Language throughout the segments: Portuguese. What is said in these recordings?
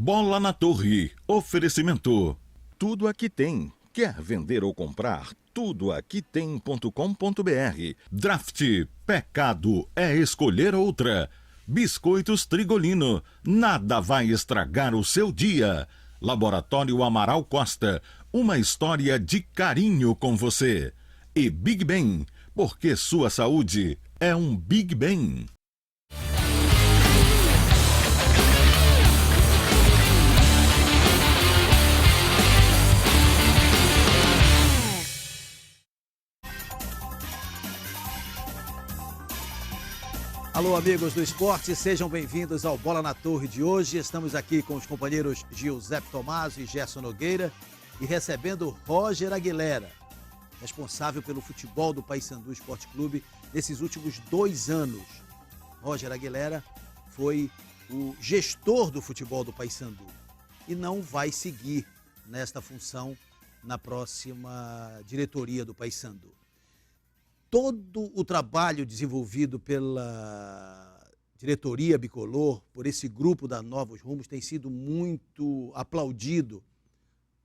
Bola na Torre. Oferecimento. Tudo Aqui Tem. Quer vender ou comprar? Tudoaquitem.com.br. Draft. Pecado é escolher outra. Biscoitos Trigolino. Nada vai estragar o seu dia. Laboratório Amaral Costa. Uma história de carinho com você. E Big Ben. Porque sua saúde é um Big Ben. Alô, amigos do esporte, sejam bem-vindos ao Bola na Torre de hoje. Estamos aqui com os companheiros Giuseppe Tommaso e Gerson Nogueira e recebendo Roger Aguilera, responsável pelo futebol do Paysandu Esporte Clube nesses últimos 2 anos. Roger Aguilera foi o gestor do futebol do Paysandu e não vai seguir nesta função na próxima diretoria do Paysandu. Todo o trabalho desenvolvido pela diretoria bicolor, por esse grupo da Novos Rumos, tem sido muito aplaudido.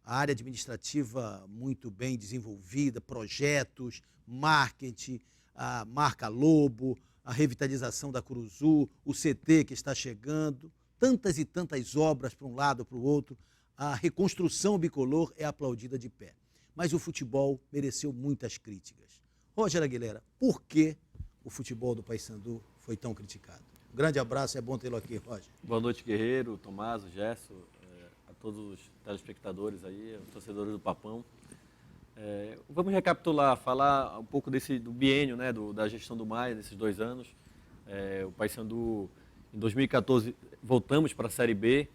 A área administrativa muito bem desenvolvida, projetos, marketing, a marca Lobo, a revitalização da Curuzu, o CT que está chegando, tantas e tantas obras para um lado, para o outro. A reconstrução bicolor é aplaudida de pé. Mas o futebol mereceu muitas críticas. Roger Aguilera, por que o futebol do Paysandu foi tão criticado? Um grande abraço, é bom tê-lo aqui, Roger. Boa noite, Guerreiro, Tommaso, Gerson, a todos os telespectadores aí, os torcedores do Papão. Vamos recapitular, falar um pouco do biênio, né, da gestão do Maia nesses 2 anos. O Paysandu, em 2014, voltamos para a Série B.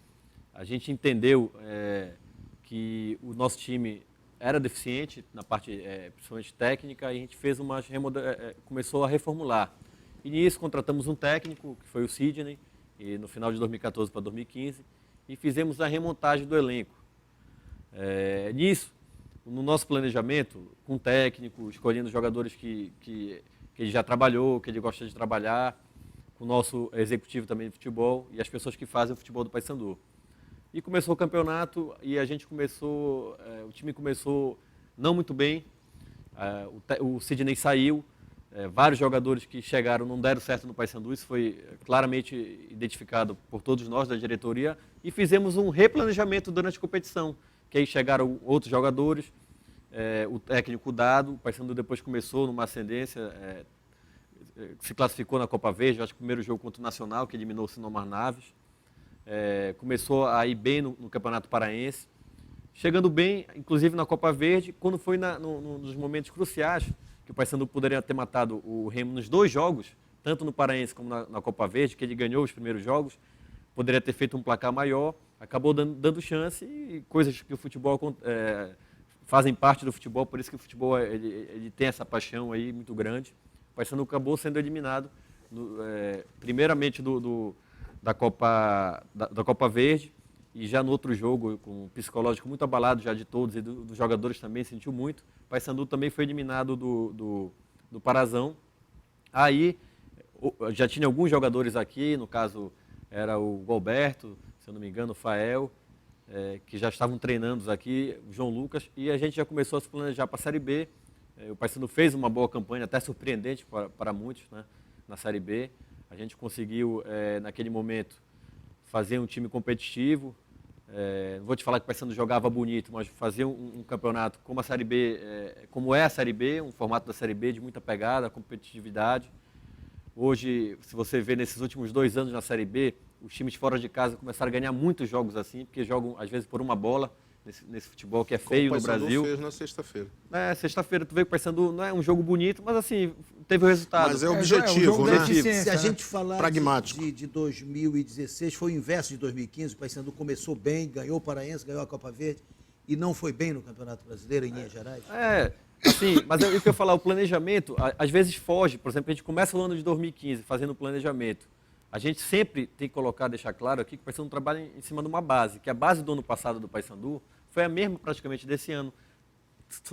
A gente entendeu que o nosso time era deficiente na parte, principalmente técnica, e a gente fez começou a reformular. E nisso contratamos um técnico, que foi o Sidney, e no final de 2014 para 2015, e fizemos a remontagem do elenco. Nisso, no nosso planejamento, com o técnico, escolhendo jogadores que ele já trabalhou, que ele gosta de trabalhar, com o nosso executivo também de futebol e as pessoas que fazem o futebol do Paysandu. E começou o campeonato e a gente começou, o time começou não muito bem, o Sidney saiu, vários jogadores que chegaram não deram certo no Paysandu, isso foi claramente identificado por todos nós da diretoria, e fizemos um replanejamento durante a competição, que aí chegaram outros jogadores, o técnico dado, o Paysandu depois começou numa ascendência, se classificou na Copa Verde, acho que o primeiro jogo contra o Nacional, que eliminou o Sinomar Naves. Começou a ir bem no Campeonato Paraense, chegando bem, inclusive na Copa Verde, quando foi nos momentos cruciais, que o Paysandu poderia ter matado o Remo nos 2 jogos, tanto no Paraense como na Copa Verde, que ele ganhou os primeiros jogos, poderia ter feito um placar maior, acabou dando chance, e coisas que o futebol fazem parte do futebol, por isso que o futebol ele tem essa paixão aí muito grande. O Paysandu acabou sendo eliminado, primeiramente da Copa Verde, e já no outro jogo, com um psicológico muito abalado já de todos e dos jogadores também, sentiu muito. O Paysandu também foi eliminado do Parazão. Aí já tinha alguns jogadores aqui, no caso era o Galberto, se eu não me engano, o Fael, que já estavam treinando aqui, o João Lucas, e a gente já começou a se planejar para a Série B. O Paysandu fez uma boa campanha, até surpreendente para muitos, né, na Série B. A gente conseguiu, naquele momento, fazer um time competitivo. Não vou te falar que o Paysandu jogava bonito, mas fazer um campeonato como a Série B, como é a Série B, um formato da Série B de muita pegada, competitividade. Hoje, se você vê nesses últimos 2 anos na Série B, os times fora de casa começaram a ganhar muitos jogos assim, porque jogam, às vezes, por uma bola, nesse futebol que é feio no Brasil. O Paysandu fez na sexta-feira. Sexta-feira tu vê que o Paysandu não é um jogo bonito, mas assim, teve o resultado. Mas é objetivo, né? Se a gente falar pragmático. de 2016, foi o inverso de 2015, o Paysandu começou bem, ganhou o Paraense, ganhou a Copa Verde e não foi bem no Campeonato Brasileiro, em Minas Gerais. Assim, mas o que eu ia falar, o planejamento, às vezes foge. Por exemplo, a gente começa no ano de 2015 fazendo o planejamento. A gente sempre tem que deixar claro aqui que o Paysandu trabalha em cima de uma base, que a base do ano passado do Paysandu foi a mesma praticamente desse ano.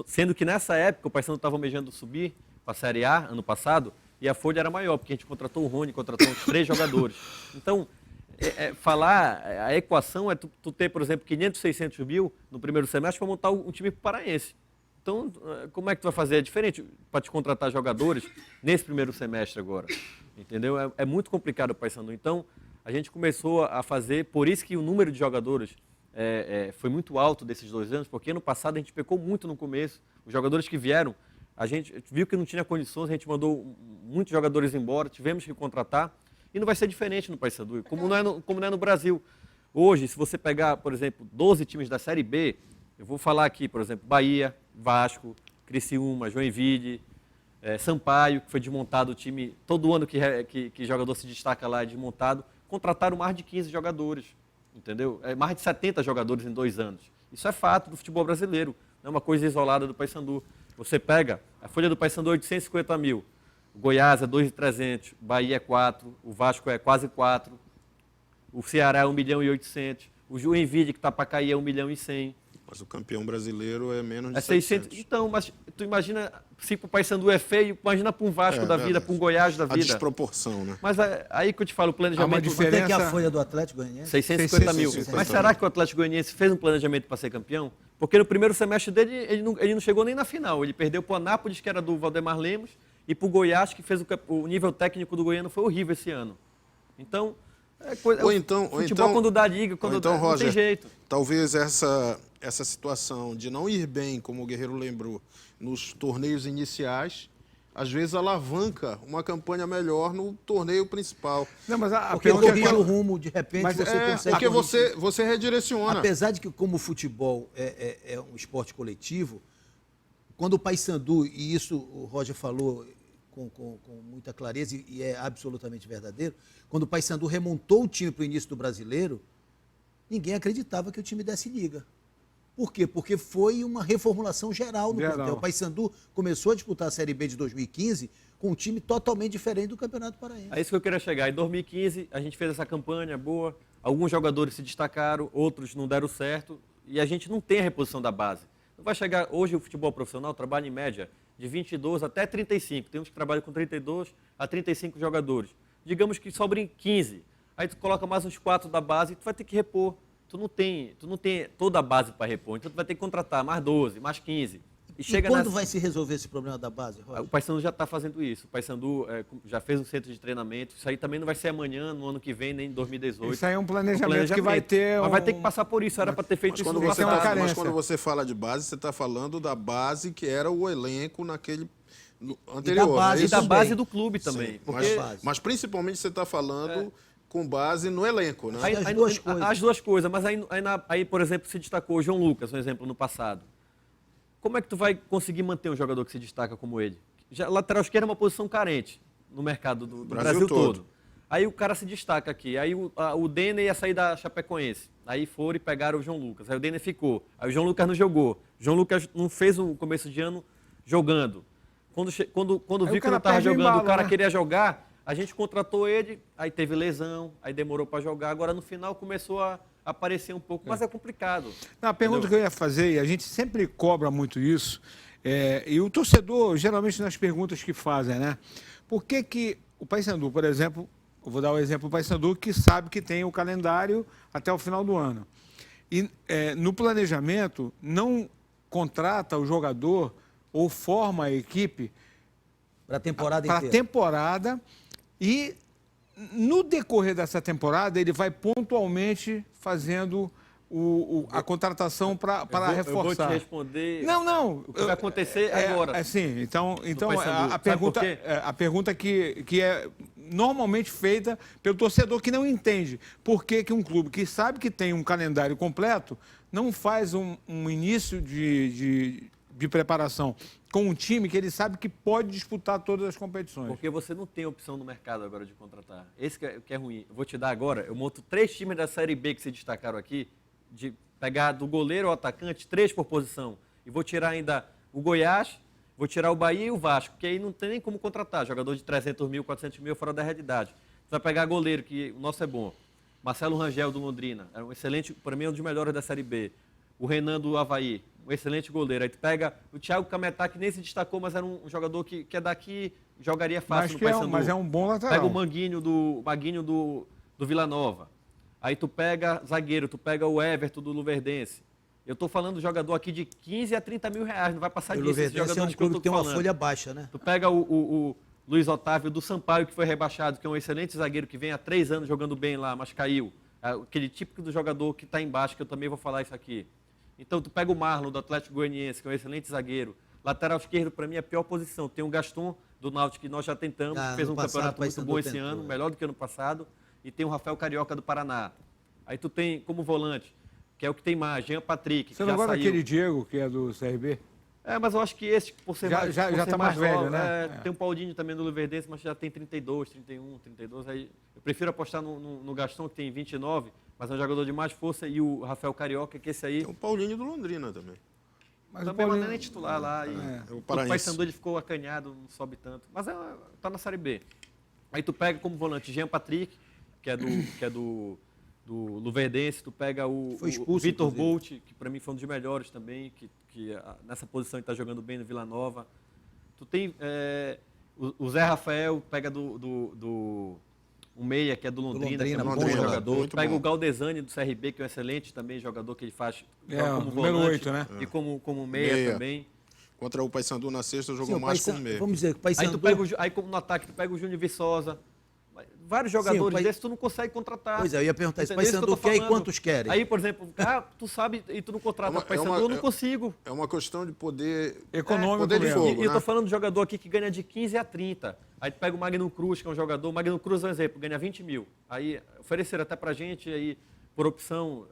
Sendo que nessa época o Paysandu estava almejando subir para a Série A ano passado e a folha era maior, porque a gente contratou o Rony, contratou uns 3 jogadores. Então, a equação é tu ter, por exemplo, 500, 600 mil no primeiro semestre para montar um time paraense. Então, como é que tu vai fazer? É diferente para te contratar jogadores nesse primeiro semestre agora. Entendeu? É muito complicado o Paysandu. Então, a gente começou a fazer, por isso que o número de jogadores foi muito alto desses 2 anos, porque ano passado a gente pecou muito no começo. Os jogadores que vieram, a gente viu que não tinha condições, a gente mandou muitos jogadores embora, tivemos que contratar. E não vai ser diferente no Paysandu, como não é no Brasil. Hoje, se você pegar, por exemplo, 12 times da Série B, eu vou falar aqui, por exemplo, Bahia, Vasco, Criciúma, Joinville, Sampaio, que foi desmontado o time, todo ano que jogador se destaca lá é desmontado, contrataram mais de 15 jogadores, entendeu? Mais de 70 jogadores em 2 anos. Isso é fato do futebol brasileiro, não é uma coisa isolada do Paysandu. Você pega, a folha do Paysandu é 850 mil, o Goiás é 2.300, o Bahia é 4, o Vasco é quase 4, o Ceará é 1.800.000, o Joinville, que está para cair, é 1.100.000. Mas o campeão brasileiro é menos de 600. Então, mas tu imagina, se para o Paysandu é feio, imagina para um Vasco da vida, para um Goiás da vida. A desproporção, né? Mas aí que eu te falo, o planejamento... Quanto é que é a folha do Atlético Goianiense? 650 mil. Mas será que o Atlético Goianiense fez um planejamento para ser campeão? Porque no primeiro semestre dele, ele não chegou nem na final. Ele perdeu para o Anápolis, que era do Valdemar Lemos, e para o Goiás, que fez o nível técnico do Goiano foi horrível esse ano. Então, futebol quando dá liga, quando então, dá, Roger, não tem jeito. Talvez essa situação de não ir bem, como o Guerreiro lembrou, nos torneios iniciais, às vezes alavanca uma campanha melhor no torneio principal. Não, mas porque corrige o rumo, de repente mas você consegue... Porque você redireciona. Apesar de que, como o futebol é um esporte coletivo, quando o Paysandu, e isso o Roger falou com muita clareza e é absolutamente verdadeiro, quando o Paysandu remontou o time para o início do Brasileiro, ninguém acreditava que o time desse liga. Por quê? Porque foi uma reformulação geral no plantel. O Paysandu começou a disputar a Série B de 2015 com um time totalmente diferente do Campeonato Paraense. É isso que eu queria chegar. Em 2015, a gente fez essa campanha boa, alguns jogadores se destacaram, outros não deram certo, e a gente não tem a reposição da base. Não vai chegar, hoje o futebol profissional trabalha em média de 22 até 35. Temos que trabalhar com 32 a 35 jogadores. Digamos que sobrem 15. Aí tu coloca mais uns 4 da base e tu vai ter que repor. Tu não tem toda a base para repor. Então tu vai ter que contratar mais 12, mais 15. E quando vai se resolver esse problema da base, Roger? O Paysandu já está fazendo isso. O Paysandu já fez um centro de treinamento. Isso aí também não vai ser amanhã, no ano que vem, nem em 2018. Isso aí é um planejamento que vai ter... Mas vai ter que passar por isso. Era para ter feito isso no passado. Mas quando você fala de base, você está falando da base que era o elenco naquele anterior. E da base do clube também. Mas principalmente você está falando... com base no elenco, né? As duas coisas. Mas aí, por exemplo, se destacou o João Lucas, um exemplo, no passado. Como é que tu vai conseguir manter um jogador que se destaca como ele? Lateral esquerdo é uma posição carente no mercado do Brasil todo. Aí o cara se destaca aqui. Aí o Denner ia sair da Chapecoense. Aí foram e pegaram o João Lucas. Aí o Denner ficou. Aí o João Lucas não jogou. O João Lucas não fez o começo de ano jogando. Quando viu que não estava jogando, o cara queria jogar... A gente contratou ele, aí teve lesão, aí demorou para jogar. Agora, no final, começou a aparecer um pouco, mas é complicado. Não, a pergunta que eu ia fazer, e a gente sempre cobra muito isso, e o torcedor, geralmente, nas perguntas que fazem, né? Por que o Paysandu, por exemplo, eu vou dar o exemplo do Paysandu, que sabe que tem o calendário até o final do ano. E no planejamento, não contrata o jogador ou forma a equipe para a temporada inteira. Para a temporada. E, no decorrer dessa temporada, ele vai pontualmente fazendo a contratação para reforçar. Eu vou te responder. Não. O que vai acontecer agora. Sim, então a pergunta que é normalmente feita pelo torcedor que não entende por que um clube que sabe que tem um calendário completo não faz um início de preparação com um time que ele sabe que pode disputar todas as competições. Porque você não tem opção no mercado agora de contratar. Esse que é ruim. Eu vou te dar agora, eu monto 3 times da Série B que se destacaram aqui, de pegar do goleiro ao atacante, 3 por posição. E vou tirar ainda o Goiás, vou tirar o Bahia e o Vasco, que aí não tem nem como contratar. Jogador de 300 mil, 400 mil fora da realidade. Você vai pegar goleiro, que o nosso é bom. Marcelo Rangel, do Londrina. Era um excelente, para mim, um dos melhores da Série B. O Renan, do Avaí. Um excelente goleiro. Aí tu pega o Thiago Cametá, que nem se destacou, mas era um jogador que é daqui, jogaria fácil no Paysandu. Mas é um bom lateral. Pega o Maguinho do Vila Nova. Aí tu pega zagueiro, tu pega o Everton do Luverdense. Eu estou falando de jogador aqui de 15 a 30 mil reais, não vai passar disso. O Luverdense é um clube que tem uma folha baixa, né? Tu pega o Luiz Otávio do Sampaio, que foi rebaixado, que é um excelente zagueiro, que vem há 3 anos jogando bem lá, mas caiu. Aquele típico do jogador que está embaixo, que eu também vou falar isso aqui. Então tu pega o Marlon do Atlético Goianiense, que é um excelente zagueiro. Lateral esquerdo, para mim, é a pior posição. Tem o Gaston do Náutico, que nós já tentamos, fez um campeonato muito bom esse ano, melhor do que ano passado. E tem o Rafael Carioca do Paraná. Aí tu tem como volante, que é o que tem mais, Jean Patrick. Você não gosta daquele Diego, que é do CRB? Mas eu acho que esse, por ser mais já tá mais velho, né? Tem um Paulinho também do Luverdense, mas já tem 32, 31, 32. Aí eu prefiro apostar no Gaston, que tem 29, mas é um jogador de mais força, e o Rafael Carioca, que esse aí... Tem o Paulinho do Londrina também. Mas também não é nem titular lá. O Paysandu ele ficou acanhado, não sobe tanto. Mas tá na Série B. Aí tu pega como volante Jean Patrick, que é do Luverdense, tu pega o Vitor Bolt, que para mim foi um dos melhores também, que nessa posição ele está jogando bem no Vila Nova. Tu tem o Zé Rafael, pega o Meia, que é do Londrina, que é um bom jogador. Tu pega o Galdesani do CRB, que é um excelente também jogador, que ele faz como volante 8, né? E como meia também. Contra o Paysandu na sexta, jogou mais como meia. Vamos dizer que o Paysandu... Aí como no ataque, tu pega o Júnior Viçosa. Vários jogadores desses tu não consegue contratar. Pois é, eu ia perguntar isso. Paysandu quer e quantos querem? Aí, por exemplo, tu sabe e tu não contrata Paysandu, eu não consigo. É uma questão de poder econômico, poder de fogo, E eu tô falando de jogador aqui que ganha de 15 a 30. Aí tu pega o Magno Cruz, que é um jogador, o Magno Cruz é um exemplo, ganha 20 mil. Aí ofereceram até pra gente, aí, por opção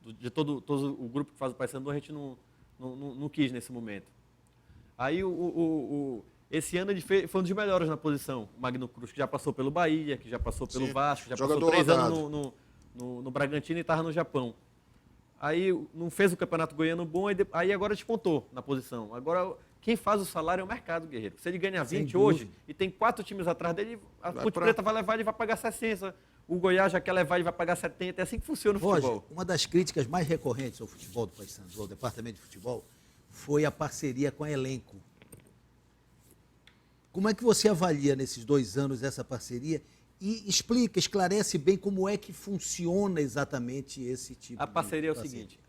de todo o grupo que faz o Paysandu, a gente não quis nesse momento. Aí esse ano ele foi um dos melhores na posição. O Magno Cruz, que já passou pelo Bahia, que já passou pelo Vasco, já passou 3 anos no Bragantino e estava no Japão. Aí não fez o Campeonato Goiano bom, aí agora despontou na posição. Agora, quem faz o salário é o mercado, Guerreiro. Se ele ganha 20 hoje e tem 4 times atrás dele, a Ponte Preta vai levar, ele vai pagar 60. O Goiás já quer levar, ele vai pagar 70. É assim que funciona o futebol. Roger, uma das críticas mais recorrentes ao futebol do Paysandu, ao departamento de futebol, foi a parceria com a Elenco. Como é que você avalia nesses 2 anos essa parceria e esclarece bem como é que funciona exatamente esse tipo de... A parceria é o seguinte,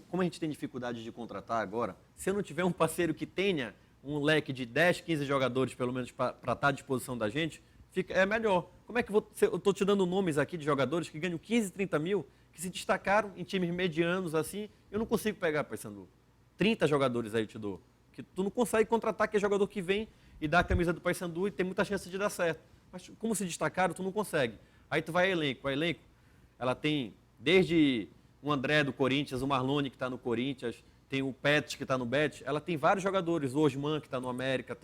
como a gente tem dificuldade de contratar agora, se eu não tiver um parceiro que tenha um leque de 10, 15 jogadores, pelo menos, para estar à disposição da gente, é melhor. Como é que eu estou te dando nomes aqui de jogadores que ganham 15, 30 mil, que se destacaram em times medianos, assim, eu não consigo pegar, Paysandu. 30 jogadores aí eu te dou. Que tu não consegue contratar aquele jogador que vem e dá a camisa do Paysandu e tem muita chance de dar certo. Mas como se destacaram, tu não consegue. Aí tu vai a Elenco. A Elenco, ela tem desde o André do Corinthians, o Marlone que está no Corinthians, tem o Pet que está no Betis, ela tem vários jogadores, o Osman que está no América,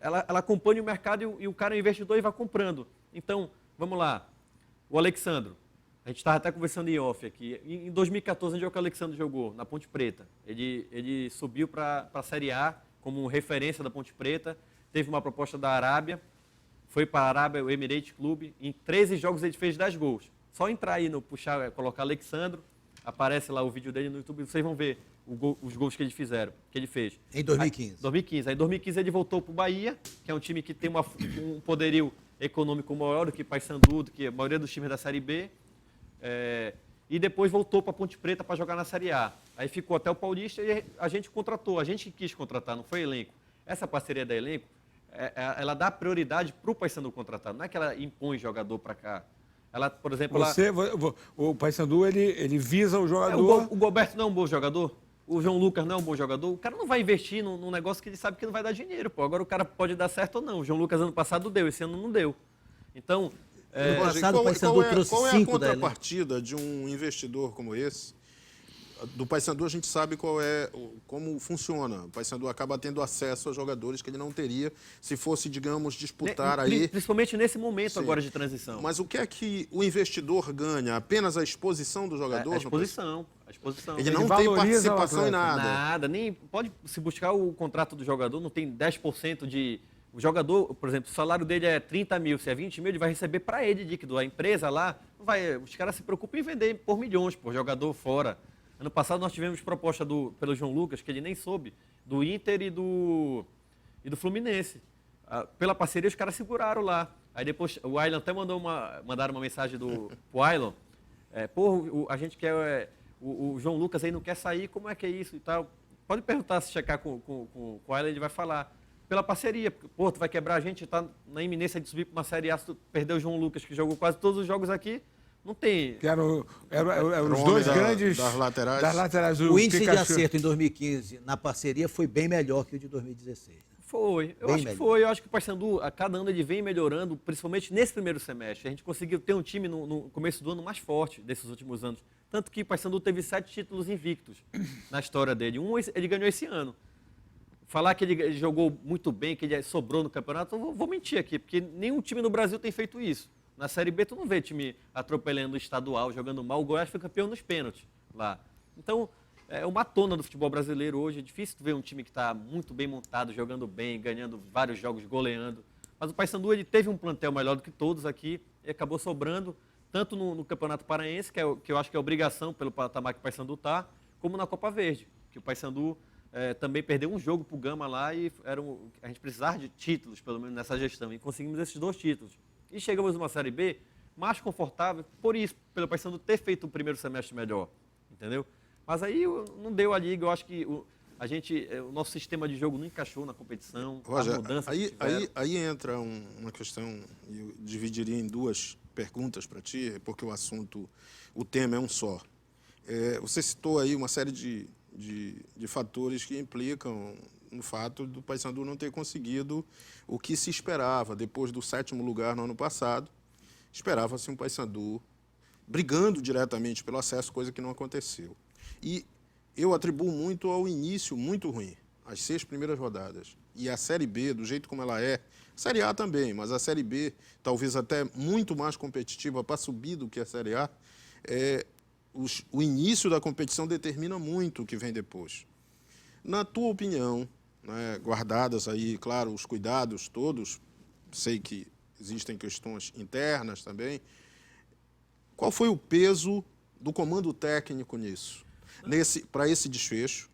ela acompanha o mercado e o cara é um investidor e vai comprando. Então, vamos lá, o Alexandro, a gente estava até conversando em off aqui, em 2014, onde é que o Alexandro jogou? Na Ponte Preta. Ele subiu para a Série A como referência da Ponte Preta, teve uma proposta da Arábia, foi para a Arábia, o Emirates Clube, em 13 jogos ele fez 10 gols. Só entrar aí, colocar Alexandro, aparece lá o vídeo dele no YouTube, vocês vão ver os gols que ele fez. Em 2015. Aí, em 2015 ele voltou para o Bahia, que é um time que tem um poderio econômico maior do que Paysandu, do que a maioria dos times da Série B, e depois voltou para a Ponte Preta para jogar na Série A. Aí ficou até o Paulista e a gente contratou, a gente quis contratar, não foi Elenco. Essa parceria da Elenco, ela dá prioridade para o Paysandu contratar, não é que ela impõe jogador para cá. Ela, por exemplo... O Paysandu, ele visa o jogador... O Goberto não é um bom jogador, o João Lucas não é um bom jogador, o cara não vai investir num negócio que ele sabe que não vai dar dinheiro, pô. Agora o cara pode dar certo ou não. O João Lucas ano passado deu, esse ano não deu. Então... Qual é a contrapartida de um investidor como esse? Do Paysandu a gente sabe como funciona. O Paysandu acaba tendo acesso a jogadores que ele não teria se fosse, digamos, disputar aí... Principalmente nesse momento agora de transição. Mas o que é que o investidor ganha? Apenas a exposição do jogador? A exposição. Ele não tem participação em nada. Nada. Nem pode se buscar o contrato do jogador, não tem 10% de... O jogador, por exemplo, o salário dele é 30 mil, se é 20 mil, ele vai receber para ele líquido. A empresa lá, os caras se preocupam em vender por milhões, por jogador fora. Ano passado nós tivemos proposta pelo João Lucas, que ele nem soube, do Inter e do Fluminense. Pela parceria, os caras seguraram lá. Aí depois o Ailon até mandaram uma mensagem pro Ailon. A gente quer... o João Lucas aí não quer sair, como é que é isso e tal? Pode perguntar, se checar com o Ailon, ele vai falar. Pela parceria, porque, tu vai quebrar a gente, tá na iminência de subir para uma Série A, se tu perder o João Lucas, que jogou quase todos os jogos aqui, não tem... Que eram os dois grandes... Das laterais. Das laterais, o índice de acerto em 2015 na parceria foi bem melhor que o de 2016. Né? Foi. Eu acho que foi. Eu acho que o Paysandu, a cada ano ele vem melhorando, principalmente nesse primeiro semestre. A gente conseguiu ter um time no começo do ano mais forte desses últimos anos. Tanto que o Paysandu teve 7 títulos invictos na história dele. Ele ganhou esse ano. Falar que ele jogou muito bem, que ele sobrou no campeonato, eu vou mentir aqui, porque nenhum time no Brasil tem feito isso. Na Série B, tu não vê time atropelando o estadual, jogando mal. O Goiás foi campeão nos pênaltis lá. Então, é uma tona do futebol brasileiro hoje. É difícil tu ver um time que está muito bem montado, jogando bem, ganhando vários jogos, goleando. Mas o Paysandu, ele teve um plantel melhor do que todos aqui e acabou sobrando, tanto no Campeonato Paraense, que eu acho que é obrigação pelo patamar que o Paysandu está, como na Copa Verde, que o Paysandu também perdeu um jogo para o Gama lá e a gente precisava de títulos, pelo menos nessa gestão, e conseguimos esses 2 títulos. E chegamos numa Série B mais confortável, por isso, pelo Paysandu ter feito o primeiro semestre melhor, entendeu? Mas aí não deu a liga, eu acho que o nosso sistema de jogo não encaixou na competição, Roger, as mudanças aí entra uma questão, eu dividiria em 2 perguntas para ti, porque o tema é um só. Você citou aí uma série de fatores que implicam no fato do Paysandu não ter conseguido o que se esperava. Depois do 7º lugar no ano passado, esperava-se um Paysandu brigando diretamente pelo acesso, coisa que não aconteceu. E eu atribuo muito ao início muito ruim, as 6 primeiras rodadas. E a Série B, do jeito como ela é, a Série A também, mas a Série B, talvez até muito mais competitiva para subir do que a Série A, o início da competição determina muito o que vem depois. Na tua opinião, né, guardadas aí, claro, os cuidados todos, sei que existem questões internas também, qual foi o peso do comando técnico nisso, para esse desfecho?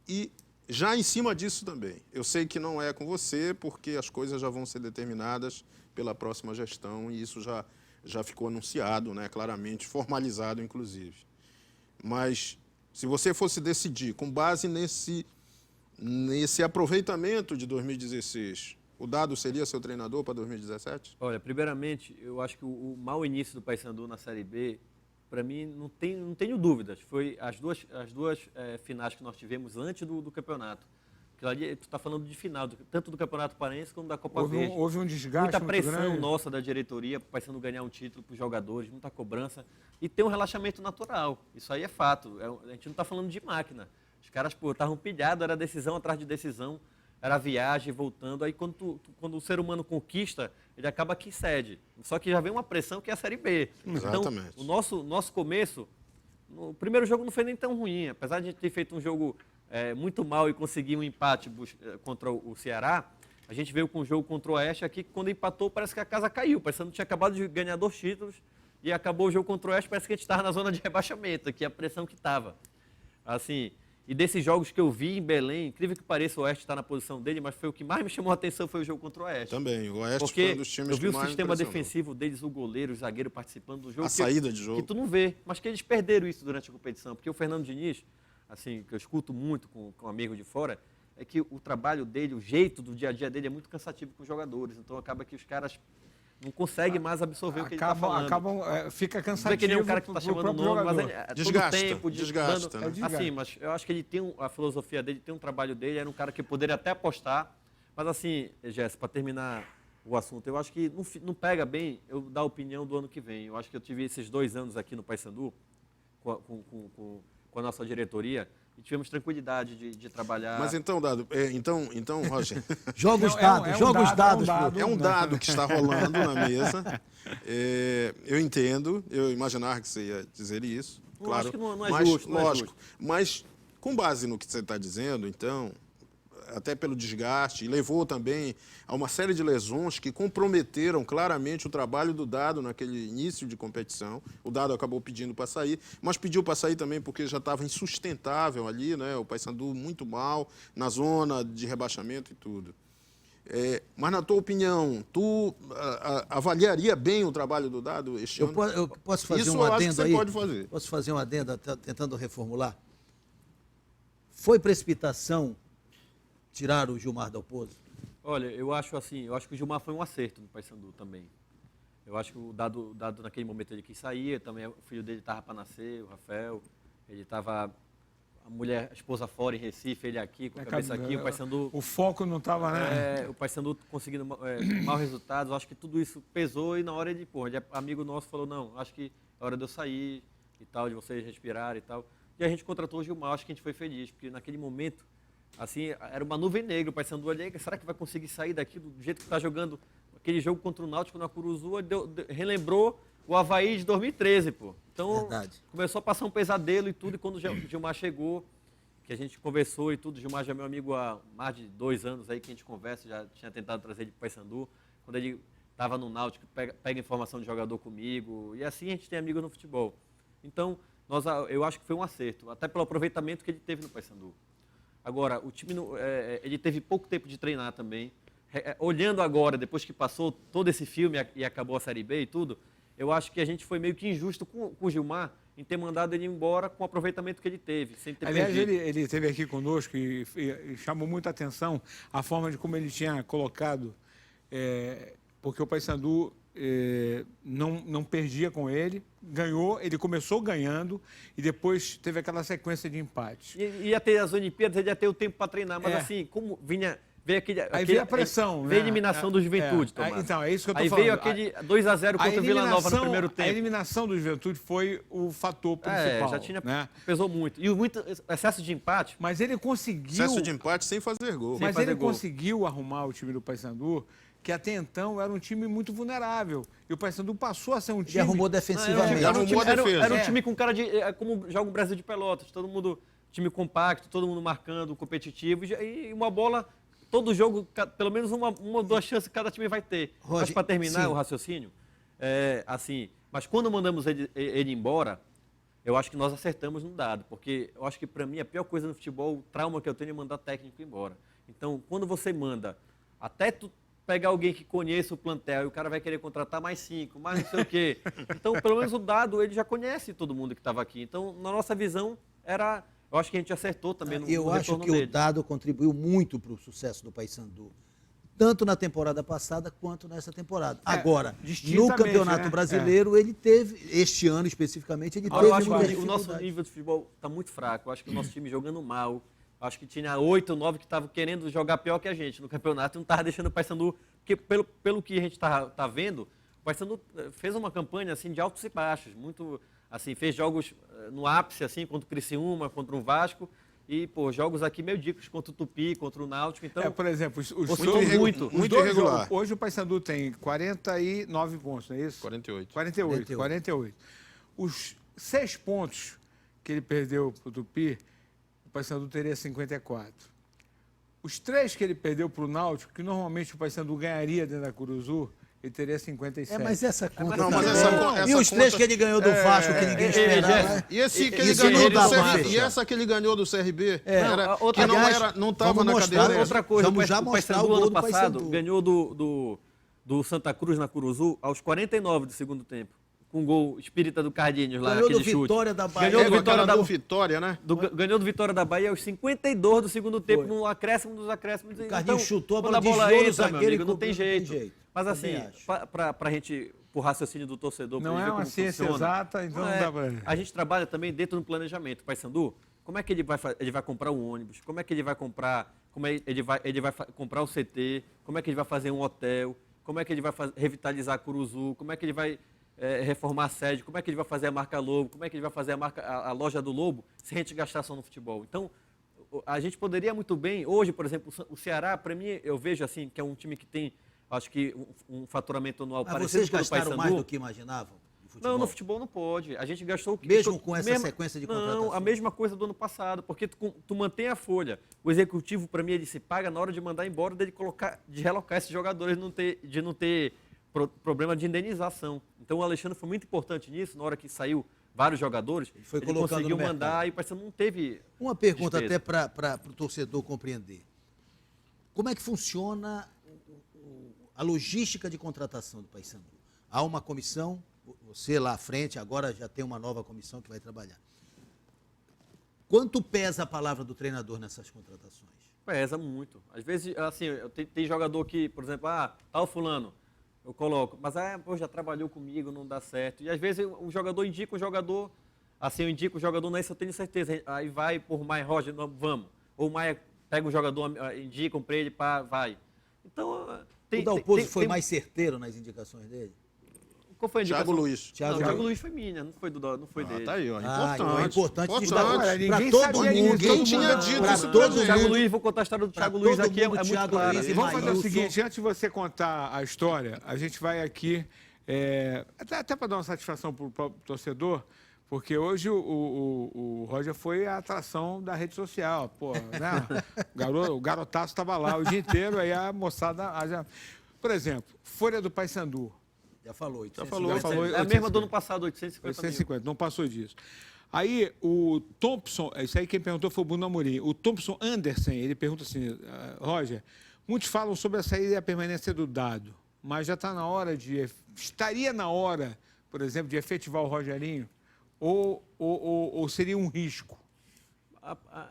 E já em cima disso também, eu sei que não é com você, porque as coisas já vão ser determinadas pela próxima gestão e isso já ficou anunciado, né, claramente, formalizado, inclusive. Mas, se você fosse decidir, com base nesse aproveitamento de 2016, o Dado seria seu treinador para 2017? Olha, primeiramente, eu acho que o mau início do Paysandu na Série B, para mim, não tenho dúvidas. Foi as duas finais que nós tivemos antes do campeonato. Ali, tu está falando de final, tanto do Campeonato Paraense como da Copa Verde. Houve um desgaste muita pressão grande. Nossa da diretoria, para o Paysandu ganhar um título para os jogadores, muita cobrança. E tem um relaxamento natural. Isso aí é fato. A gente não está falando de máquina. Os caras estavam pilhados, era decisão atrás de decisão, era viagem, voltando. Aí quando o ser humano conquista, ele acaba que cede. Só que já vem uma pressão que é a Série B. Exatamente. Então, o nosso começo, o primeiro jogo não foi nem tão ruim. Apesar de a gente ter feito um jogo muito mal e conseguir um empate contra o Ceará, a gente veio com um jogo contra o Oeste aqui, que quando empatou parece que a casa caiu. Parece que não tinha acabado de ganhar 2 títulos e acabou o jogo contra o Oeste, parece que a gente estava na zona de rebaixamento, que é a pressão que estava. Assim, e desses jogos que eu vi em Belém, incrível que pareça, o Oeste está na posição dele, mas foi o que mais me chamou a atenção foi o jogo contra o Oeste. Também, o Oeste porque foi um dos times eu vi que mais o sistema impressionou. defensivo deles, o goleiro, o zagueiro participando do jogo. A saída de jogo. Que tu não vê, mas que eles perderam isso durante a competição, porque o Fernando Diniz, assim, que eu escuto muito com amigos de fora, é que o trabalho dele, o jeito do dia a dia dele é muito cansativo com os jogadores. Então acaba que os caras não conseguem mais absorver o que ele está falando. Fica cansativo. Vê que ele é um cara que está chamando o nome, mas ele, desgasta, todo tempo, desgasta. Assim, mas eu acho que ele tem a filosofia dele, tem um trabalho dele, era um cara que poderia até apostar. Mas assim, Jéssica, para terminar o assunto, eu acho que não pega bem eu dar a opinião do ano que vem. Eu acho que eu tive esses 2 anos aqui no Paysandu com a nossa diretoria e tivemos tranquilidade de trabalhar. Mas então, Dado, então, Roger... Joga os dados. É um dado que está rolando na mesa. Eu entendo, eu imaginava que você ia dizer isso. Claro, acho que não é justo. Lógico, mas com base no que você está dizendo, então, até pelo desgaste, e levou também a uma série de lesões que comprometeram claramente o trabalho do Dado naquele início de competição. O Dado acabou pedindo para sair, mas pediu para sair também porque já estava insustentável ali, né? O Paysandu muito mal, na zona de rebaixamento e tudo. Mas, na tua opinião, tu avaliaria bem o trabalho do Dado este ano? Eu posso fazer Isso um eu acho que adendo você aí? pode fazer. Posso fazer um adendo, tentando reformular? Foi precipitação tirar o Gilmar Dalpozo? Olha, eu acho que o Gilmar foi um acerto no Paysandu também. Eu acho que o Dado naquele momento ele quis sair, também o filho dele estava para nascer, o Rafael, ele estava, a esposa fora em Recife, ele aqui, com a cabeça aqui, o Paysandu... O foco não estava, né? O Paysandu conseguindo maus resultados, eu acho que tudo isso pesou e na hora ele é amigo nosso, falou, não, acho que é hora de eu sair e tal, de vocês respirarem e tal. E a gente contratou o Gilmar, acho que a gente foi feliz, porque naquele momento, assim, era uma nuvem negra, o Paysandu ali, será que vai conseguir sair daqui do jeito que está jogando aquele jogo contra o Náutico na Curuzu, relembrou o Avaí de 2013, pô. Então, começou a passar um pesadelo e tudo, e quando o Gilmar chegou, que a gente conversou e tudo, o Gilmar já é meu amigo há mais de 2 anos aí que a gente conversa, já tinha tentado trazer ele para o Paysandu, quando ele estava no Náutico, pega informação de jogador comigo, e assim a gente tem amigos no futebol. Então, eu acho que foi um acerto, até pelo aproveitamento que ele teve no Paysandu. Agora, o time, ele teve pouco tempo de treinar também. Olhando agora, depois que passou todo esse filme e acabou a Série B e tudo, eu acho que a gente foi meio que injusto com o Gilmar em ter mandado ele embora com o aproveitamento que ele teve, sem ter Aliás, perdido. ele esteve aqui conosco e chamou muita atenção a forma de como ele tinha colocado, porque o Paysandu não perdia com ele, ganhou, ele começou ganhando e depois teve aquela sequência de empates. Ia ter as Olimpíadas, ele ia ter o tempo para treinar, mas assim, como veio veio a pressão, veio a eliminação do Juventude, Tomás. Então, é isso que eu tô falando. Aí veio aquele 2-0 contra o Vila Nova no primeiro tempo. A eliminação do Juventude foi o fator principal. Já tinha, pesou muito. E muito excesso de empate. Mas ele conseguiu... Excesso de empate sem fazer gol. Mas ele conseguiu arrumar o time do Paysandu, que até então era um time muito vulnerável. E o Paysandu passou a ser um time... E arrumou defensivamente. Era um time com cara de... como joga o Brasil de Pelotas. Todo mundo, time compacto, todo mundo marcando, competitivo. E uma bola... Todo jogo, pelo menos uma ou duas chances cada time vai ter. Mas para terminar o raciocínio, mas quando mandamos ele embora, eu acho que nós acertamos no Dado, porque eu acho que para mim a pior coisa no futebol, o trauma que eu tenho é mandar técnico embora. Então, quando você manda, até tu pegar alguém que conheça o plantel e o cara vai querer contratar mais 5, mais não sei o quê. Então, pelo menos o Dado, ele já conhece todo mundo que estava aqui. Então, na nossa visão, eu acho que a gente acertou também no retorno dele. Eu acho que o Dado contribuiu muito para o sucesso do Paysandu, tanto na temporada passada quanto nessa temporada. Agora, no Campeonato Brasileiro, ele teve, este ano especificamente, ele teve muita dificuldade. O nosso nível de futebol está muito fraco. Eu acho que o nosso time jogando mal. Eu acho que tinha 8 ou 9 que estavam querendo jogar pior que a gente no campeonato e não estava deixando o Paysandu, porque pelo que a gente tá vendo, o Paysandu fez uma campanha assim, de altos e baixos, muito... Assim, fez jogos no ápice, assim, contra o Criciúma, contra o Vasco, e, jogos aqui medíocres contra o Tupi, contra o Náutico, então... por exemplo, muito irregular. Hoje o Paysandu tem 49 pontos, não é isso? 48. Os 6 pontos que ele perdeu para o Tupi, o Paysandu teria 54. Os 3 que ele perdeu para o Náutico, que normalmente o Paysandu ganharia dentro da Curuzu, ele teria 57. Mas essa conta... E os 3 que ele ganhou do Vasco, que ninguém esperava... E esse que ele ganhou do CRB? E essa que ele ganhou do CRB? Que não estava na cadeira. Outra coisa, o Paysandu ano passado ganhou do Santa Cruz na Curuzu aos 49 do segundo tempo. Com gol espírita do Cardinhos lá, naquele chute. Ganhou do Vitória da Bahia. Ganhou do Vitória da Vitória, né? Ganhou do Vitória da Bahia aos 52 do segundo tempo, no acréscimo dos acréscimos. O Cardinhos chutou a bola entra, meu amigo, não tem jeito. Mas assim, para a gente, pro raciocínio do torcedor... Não é uma ciência exata, então não dá para... A gente trabalha também dentro do planejamento. Paysandu, como é que ele vai comprar um ônibus? Como é que ele vai comprar... ele vai comprar o CT? Como é que ele vai fazer um hotel? Como é que ele vai revitalizar a Curuzu? Como é que ele vai... reformar a sede, como é que ele vai fazer a marca Lobo, como é que ele vai fazer a loja do Lobo, se a gente gastar só no futebol. Então, a gente poderia muito bem, hoje, por exemplo, o Ceará, para mim, eu vejo assim, que é um time que tem, acho que, um faturamento anual parecido com o do Paysandu. Vocês gastaram mais do que imaginavam? Não, no futebol não pode. A gente gastou o que... Mesmo com essa sequência de contratação? Não, a mesma coisa do ano passado, porque tu mantém a folha. O executivo, para mim, ele se paga na hora de mandar embora, de relocar esses jogadores, de não ter problema de indenização. Então o Alexandre foi muito importante nisso, na hora que saiu vários jogadores, ele conseguiu mandar e o Paysandu não teve... Uma pergunta até para o torcedor compreender. Como é que funciona a logística de contratação do Paysandu. Há uma comissão, você lá à frente, agora já tem uma nova comissão que vai trabalhar. Quanto pesa a palavra do treinador nessas contratações? Pesa muito. Às vezes, assim, tem jogador que, por exemplo, tá o fulano, eu coloco, mas pô, já trabalhou comigo, não dá certo. E às vezes o jogador indica um jogador, assim, eu indico o jogador, não, isso eu tenho certeza. Aí vai por Maia Roger, não, vamos. Ou o Maia pega um jogador, indica para ele, vai. Então, o Dalpozo foi mais certeiro nas indicações dele? Qual foi a indicação? Thiago Luiz. Thiago Luiz foi minha, não foi dele. Tá aí, ó. É importante para todo mundo. Quem tinha dito isso pra pra Thiago gente? Luiz, vou contar a história do Thiago Luiz aqui, é muito claro. Luiz E vamos fazer o Maílson. seguinte, antes de você contar a história, a gente vai aqui, até para dar uma satisfação para o torcedor, porque hoje o Roger foi a atração da rede social. Pô, né? O garotaço estava lá o dia inteiro, aí a moçada... Por exemplo, Folha do Paysandu. Já falou, Já falou. É a mesma do ano passado, 850 mil. Não passou disso. Aí o Thompson, isso aí quem perguntou foi o Bruno Amorim. O Thompson Anderson, ele pergunta assim, Roger, muitos falam sobre a saída e a permanência do Dado, mas já está na hora estaria na hora, por exemplo, de efetivar o Rogerinho? Ou seria um risco?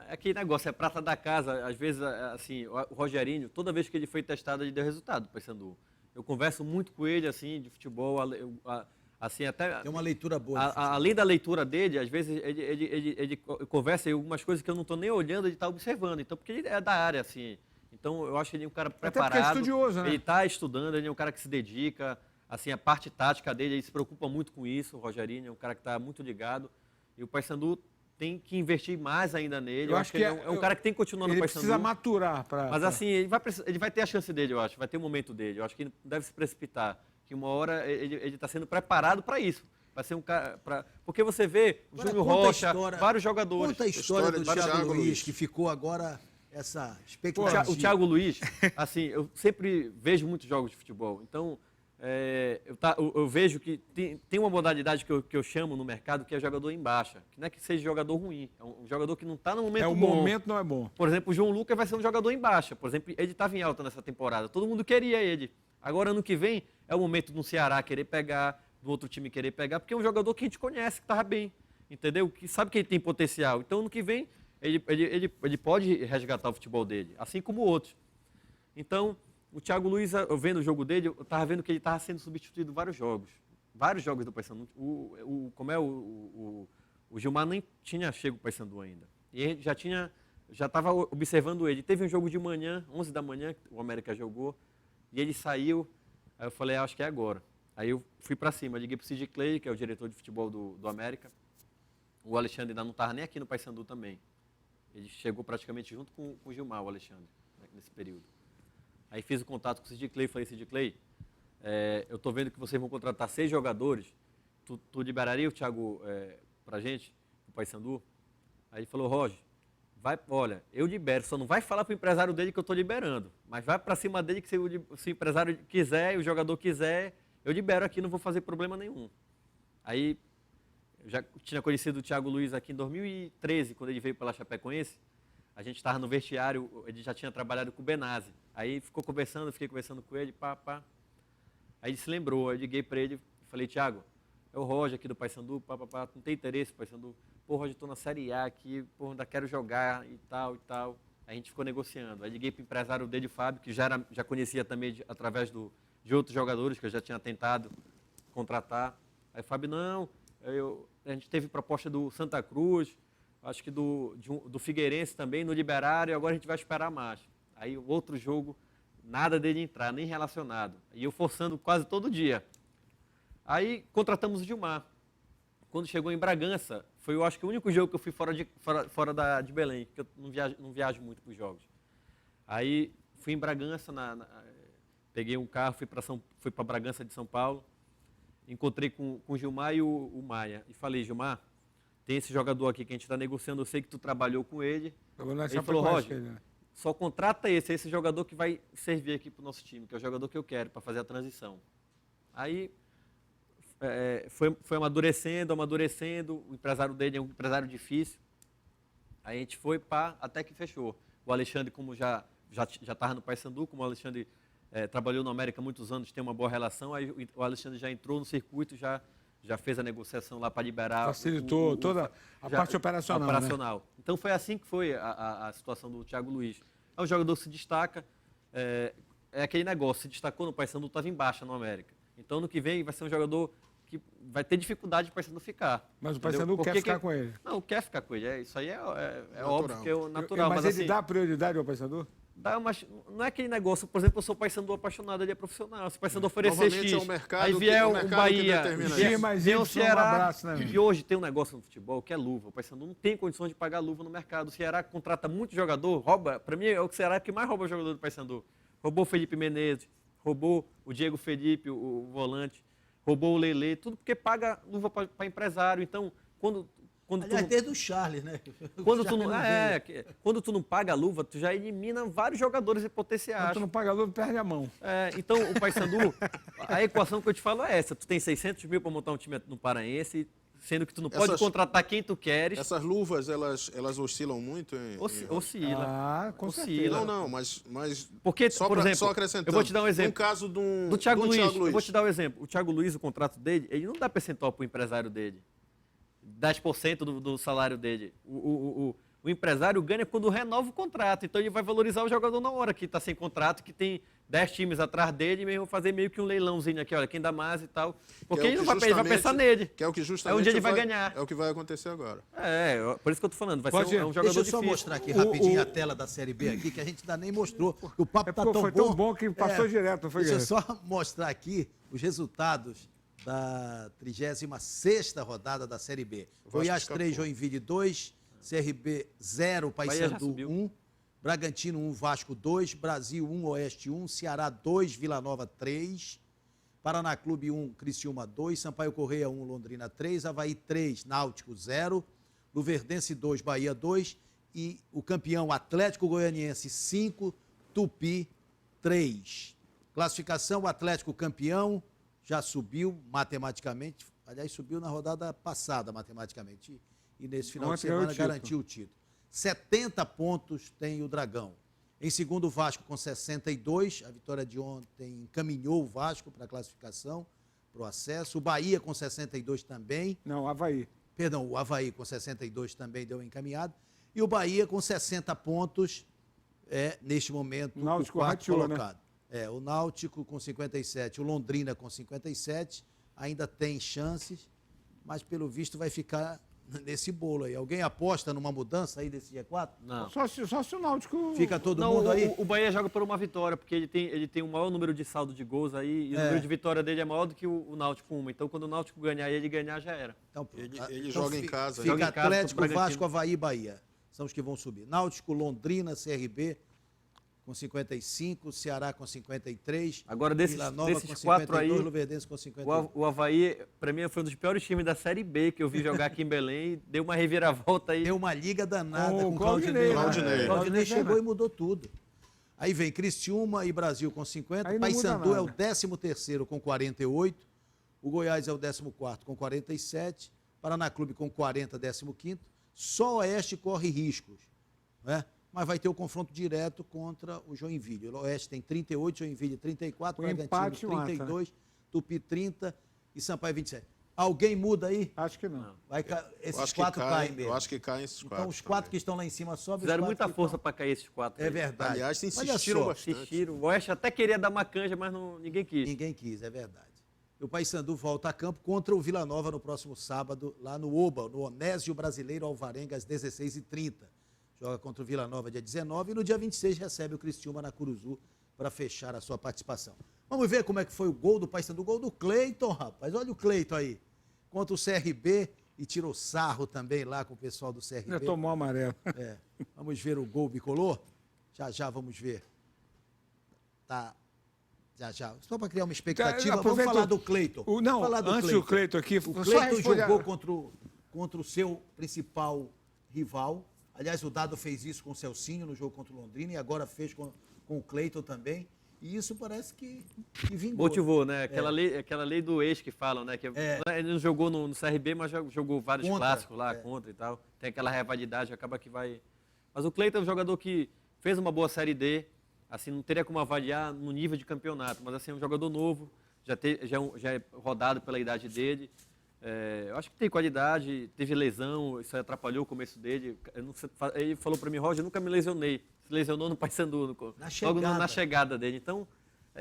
Aquele negócio, é prata da casa. Às vezes, assim, o Rogerinho, toda vez que ele foi testado, ele deu resultado, Paysandu. Eu converso muito com ele, assim, de futebol, assim, até... Tem uma leitura boa. Além da leitura dele, às vezes ele conversa em algumas coisas que eu não estou nem olhando, ele está observando. Então, porque ele é da área, assim. Então, eu acho que ele é um cara preparado. Até porque é estudioso, né? Ele está estudando, ele é um cara que se dedica. Assim, a parte tática dele, ele se preocupa muito com isso. O Rogerinho é um cara que está muito ligado. E o Paysandu tem que investir mais ainda nele. Eu acho que ele é um cara que tem que continuar no Paysandu. Ele precisa maturar. Mas assim, ele vai ter a chance dele, eu acho. Vai ter o momento dele. Eu acho que ele não deve se precipitar. Que uma hora ele está sendo preparado para isso. Vai ser um cara... Porque você vê o Júnior Rocha, vários jogadores. Conta a história do Thiago Luiz, que ficou agora essa expectativa. O Thiago Luiz, assim, eu sempre vejo muitos jogos de futebol. Então... eu vejo que tem uma modalidade que eu chamo no mercado que é jogador em baixa, que não é que seja jogador ruim, é um jogador que não está no momento bom. O momento não é bom. Por exemplo, o João Lucas vai ser um jogador em baixa. Por exemplo, ele estava em alta nessa temporada, todo mundo queria ele. Agora, ano que vem, é o momento do Ceará querer pegar, do outro time querer pegar, porque é um jogador que a gente conhece, que estava bem, entendeu? Que sabe que ele tem potencial. Então, ano que vem, ele pode resgatar o futebol dele, assim como outros. Então... O Thiago Luiz, eu vendo o jogo dele, eu estava vendo que ele estava sendo substituído em vários jogos do Paysandu. O Gilmar nem tinha chego ao Paysandu ainda. E ele já estava observando ele. Teve um jogo de manhã, 11 da manhã, que o América jogou, e ele saiu, aí eu falei, acho que é agora. Aí eu fui para cima, liguei para o Sid Clay, que é o diretor de futebol do América. O Alexandre ainda não estava nem aqui no Paysandu também. Ele chegou praticamente junto com o Gilmar, o Alexandre, nesse período. Aí fiz o contato com o Sid Clay, falei, Sid Clay, eu estou vendo que vocês vão contratar 6 jogadores, tu liberaria o Thiago para a gente, o Paysandu? Aí ele falou, Roger, olha, eu libero, só não vai falar para o empresário dele que eu estou liberando, mas vai para cima dele que se o empresário quiser e o jogador quiser, eu libero aqui, não vou fazer problema nenhum. Aí, eu já tinha conhecido o Thiago Luiz aqui em 2013, quando ele veio pela Chapecoense. A gente estava no vestiário, ele já tinha trabalhado com o Benazzi. Aí ficou conversando, fiquei conversando com ele, pá. Aí ele se lembrou, eu liguei para ele e falei, Thiago, é o Roger aqui do Paysandu, não tem interesse, Paysandu? Pô, Roger, estou na Série A aqui, pô, ainda quero jogar e tal. Aí a gente ficou negociando. Aí liguei para o empresário dele, Fábio, que já conhecia também através de outros jogadores que eu já tinha tentado contratar. Aí o Fábio, não, a gente teve proposta do Santa Cruz, acho que do Figueirense também, no Liberário, e agora a gente vai esperar mais. Aí o outro jogo, nada dele entrar, nem relacionado. E eu forçando quase todo dia. Aí contratamos o Gilmar. Quando chegou em Bragança, foi eu acho que o único jogo que eu fui fora de Belém, porque eu não viajo muito para os jogos. Aí fui em Bragança, peguei um carro, fui para Bragança de São Paulo, encontrei com o Gilmar e o Maia. E falei, Gilmar, tem esse jogador aqui que a gente está negociando, eu sei que tu trabalhou com ele. Ele falou, Roger, só contrata esse jogador que vai servir aqui para o nosso time, que é o jogador que eu quero para fazer a transição. Aí foi amadurecendo, o empresário dele é um empresário difícil. Aí a gente foi até que fechou. O Alexandre, como já estava no Paysandu, como o Alexandre trabalhou no América há muitos anos, tem uma boa relação, aí o Alexandre já entrou no circuito, já fez a negociação lá para liberar... Facilitou toda a parte operacional. Né? Então foi assim que foi a situação do Thiago Luiz. Aí o jogador se destaca, é aquele negócio, se destacou no Paysandu, estava em baixa no América. Então no que vem vai ser um jogador que vai ter dificuldade de o Paysandu ficar. Mas o Paysandu quer ficar com ele? Não, quer ficar com ele. Isso aí é óbvio que é natural. Mas ele assim, dá prioridade ao Paysandu? Não é aquele negócio, por exemplo, eu sou Paysandu apaixonado, ele é profissional. Se o Paysandu oferecer X, aí vier o Bahia, vier o Ceará, e hoje tem um negócio no futebol que é luva. O Paysandu não tem condições de pagar luva no mercado. O Ceará contrata muito jogador, rouba. Para mim, é o Ceará que mais rouba jogador do Paysandu. Roubou o Felipe Menezes, roubou o Diego Felipe, o volante, roubou o Lelê, tudo porque paga luva para empresário. Então, aliás, desde o Charles, né? Quando tu não paga a luva, tu já elimina vários jogadores potenciais. Quando tu não paga a luva, perde a mão. Então, o Paysandu, a equação que eu te falo é essa. Tu tem 600 mil para montar um time no Paraense, sendo que tu não pode contratar quem tu queres. Essas luvas, elas oscilam muito? Oscila. Com certeza. Não, mas porque, por exemplo, só acrescentando. Eu vou te dar um exemplo. No caso do Thiago Luiz, eu vou te dar um exemplo. O Thiago Luiz, o contrato dele, ele não dá percentual para o empresário dele. 10% do salário dele. O empresário ganha quando renova o contrato. Então ele vai valorizar o jogador na hora que está sem contrato, que tem 10 times atrás dele, e mesmo fazer meio que um leilãozinho aqui, olha, quem dá mais e tal. Porque ele não vai pensar nele. Que é o que justamente onde ele vai ganhar. É o que vai acontecer agora. Por isso que eu estou falando. Vai ser um jogador Deixa eu difícil. só mostrar aqui rapidinho a tela da Série B aqui, que a gente ainda nem mostrou. O papo tá tão bom. Foi tão bom que passou direto, não foi? Deixa eu só mostrar aqui os resultados da 36ª rodada da Série B. Goiás 3, Joinville 2, CRB 0, Paysandu 1, Bragantino 1, Vasco 2, Brasil 1, Oeste 1, Ceará 2, Vila Nova 3, Paraná Clube 1, Criciúma 2, Sampaio Correia 1, Londrina 3, Avaí 3, Náutico 0, Luverdense 2, Bahia 2 e o campeão Atlético Goianiense 5, Tupi 3. Classificação, o Atlético campeão, já subiu matematicamente, aliás, subiu na rodada passada matematicamente, e nesse final de semana garantiu o título. 70 pontos tem o Dragão. Em segundo, o Vasco com 62, a vitória de ontem encaminhou o Vasco para a classificação, para o acesso. O Bahia com 62 também. Não, o Avaí. Perdão, o Avaí com 62 também deu encaminhado. E o Bahia com 60 pontos, neste momento, o quarto colocado. Né? O Náutico com 57, o Londrina com 57, ainda tem chances, mas pelo visto vai ficar nesse bolo aí. Alguém aposta numa mudança aí desse G4? Não. Só se o Náutico... Fica todo mundo aí? O Bahia joga por uma vitória, porque ele tem o maior número de saldo de gols aí, e o número de vitória dele é maior do que o Náutico uma. Então, quando o Náutico ganhar e ele ganhar, já era. Então, ele joga em casa. Fica Atlético, Vasco, Avaí e Bahia. São os que vão subir. Náutico, Londrina, CRB com 55, Ceará com 53. Agora, desses com 4 aí, Luverdense com 52. O Avaí, para mim, foi um dos piores times da Série B que eu vi jogar aqui em Belém. Deu uma reviravolta aí. Deu uma liga danada com o Claudinei. Claudinei chegou e mudou tudo. Aí vem Criciúma e Brasil com 50. Paysandu é o 13º com 48. O Goiás é o 14º com 47. Paraná Clube com 40, 15º. Só o Oeste corre riscos, né? Mas vai ter o confronto direto contra o Joinville. O Oeste tem 38, Joinville 34, Bragantino 32, Tupi 30 e Sampaio 27. Alguém muda aí? Acho que não. Esses 4 caem mesmo. Eu acho que caem esses 4. Então os 4 que estão lá em cima sobem. Fizeram muita força para cair esses 4. É verdade. Aliás, insistiram bastante. O Oeste até queria dar uma canja, mas ninguém quis. Ninguém quis, é verdade. O Paysandu volta a campo contra o Vila Nova no próximo sábado, lá no Oba, no Onésio Brasileiro Alvarenga, às 16h30. Joga contra o Vila Nova dia 19 e no dia 26 recebe o Criciúma na Curuzu para fechar a sua participação. Vamos ver como é que foi o gol do Paysandu, o gol do Cleiton, rapaz. Olha o Cleiton aí, contra o CRB e tirou sarro também lá com o pessoal do CRB. Já tomou amarelo. Vamos ver o gol bicolor? Já vamos ver. Tá. Já. Só para criar uma expectativa, vamos falar do Cleiton. Antes do Cleiton aqui... O Cleiton jogou contra o seu principal rival. Aliás, o Dado fez isso com o Celcinho no jogo contra o Londrina e agora fez com o Cleiton também. E isso parece que vingou. Motivou, né? Aquela lei do ex que falam, né? Ele não jogou no CRB, mas jogou vários clássicos lá contra e tal. Tem aquela rivalidade, acaba que vai... Mas o Cleiton é um jogador que fez uma boa Série D. assim, não teria como avaliar no nível de campeonato, mas assim, é um jogador novo, já é rodado pela idade dele. Eu acho que tem qualidade, teve lesão, isso atrapalhou o começo dele. Ele falou para mim, Roger, eu nunca me lesionei. Se lesionou no Paysandu, logo na chegada dele. Então,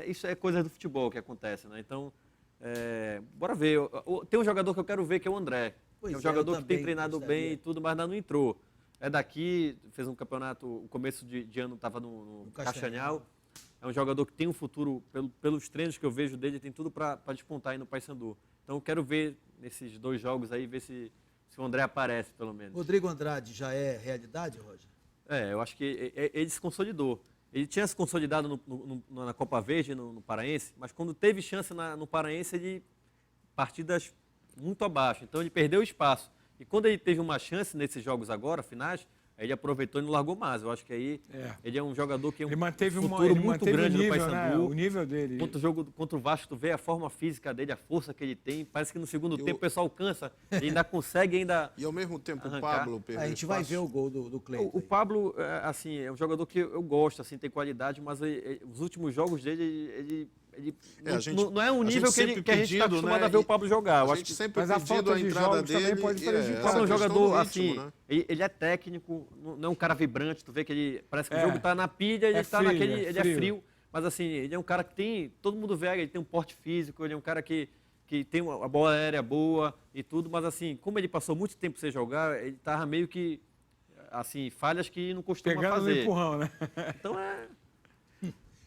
isso é coisa do futebol que acontece, né? Então, bora ver. Tem um jogador que eu quero ver, que é o André. É um jogador que tem treinado bem e tudo, mas ainda não entrou. É daqui, fez um campeonato, o começo de ano estava no Castanhal. É um jogador que tem um futuro, pelos treinos que eu vejo dele, tem tudo para despontar aí no Paysandu. Então eu quero ver nesses 2 jogos aí, ver se o André aparece, pelo menos. Rodrigo Andrade já é realidade, Roger? Eu acho que ele se consolidou. Ele tinha se consolidado na Copa Verde, no Paraense, mas quando teve chance no Paraense, ele partidas muito abaixo. Então ele perdeu espaço. E quando ele teve uma chance nesses jogos agora, finais, aí ele aproveitou e não largou mais. Eu acho que aí ele é um jogador que é um futuro muito grande no Paysandu. Né? O nível dele. Contra o Vasco, tu vê a forma física dele, a força que ele tem. Parece que no segundo tempo o pessoal cansa. Ele ainda consegue ainda. E ao mesmo tempo arrancar. o Pablo perdeu. A gente vai ver o gol do Cleiton. O Pablo, assim, é um jogador que eu gosto, assim, tem qualidade, mas os últimos jogos dele, não é um nível que a gente está acostumado a ver o Pablo jogar. Eu acho que sempre a falta de entrada dele também pode prejudicar. O Pablo é um jogador, assim, ele é técnico, não é um cara vibrante, tu vê que ele parece que o jogo está na pilha, ele é frio, mas assim, ele é um cara que tem, todo mundo vê, ele tem um porte físico, ele é um cara que tem uma bola aérea boa e tudo, mas assim, como ele passou muito tempo sem jogar, ele estava meio que, assim, falhas que não costuma pegando fazer. No empurrão, né? Então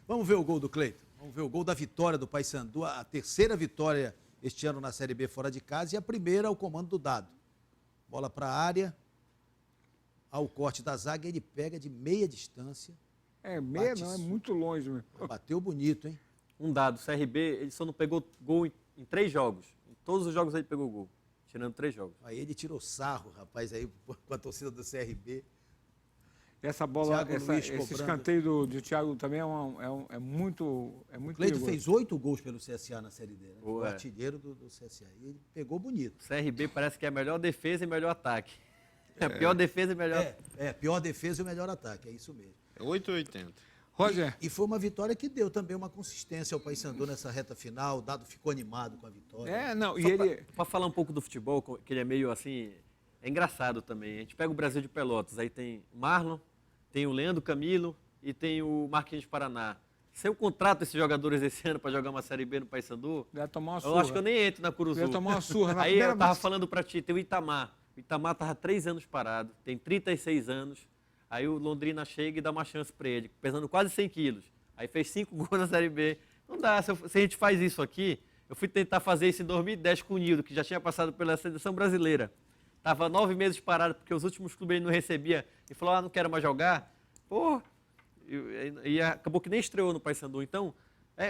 Vamos ver o gol do Cleiton. Vamos ver o gol da vitória do Paysandu, a terceira vitória este ano na Série B fora de casa e a primeira ao comando do Dado. Bola para a área, ao corte da zaga, ele pega de meia distância. Meia não, é muito longe mesmo. Bateu bonito, hein? Um dado, o CRB, ele só não pegou gol em 3 jogos. Em todos os jogos ele pegou gol, tirando 3 jogos. Aí ele tirou sarro, rapaz, aí com a torcida do CRB. Essa bola, esse escanteio do Thiago também é muito Cleiton perigoso. fez 8 gols pelo CSA na Série D, né? O artilheiro do CSA. E ele pegou bonito. O CRB parece que é a melhor defesa e melhor ataque. É a pior defesa e melhor... pior defesa e o melhor ataque, é isso mesmo. É 8,80. Roger. E foi uma vitória que deu também uma consistência ao Paysandu nessa reta final. O Dado ficou animado com a vitória. Para falar um pouco do futebol, que ele é meio assim... É engraçado também. A gente pega o Brasil de Pelotas, aí tem Marlon, tem o Leandro Camilo e tem o Marquinhos Paraná. Se eu contrato esses jogadores esse ano para jogar uma Série B no Paysandu, eu acho que eu nem entro na Curuzu. Eu ia tomar uma surra. Aí eu tava falando para ti, tem o Itamar. O Itamar estava 3 anos parado, tem 36 anos. Aí o Londrina chega e dá uma chance para ele, pesando quase 100 quilos. Aí fez 5 gols na Série B. Não dá, se a gente faz isso aqui, eu fui tentar fazer isso em 2010 com o Nildo, que já tinha passado pela seleção brasileira. Estava 9 meses parado, porque os últimos clubes ele não recebia. E falou, não quero mais jogar. Pô, e acabou que nem estreou no Paysandu. Então,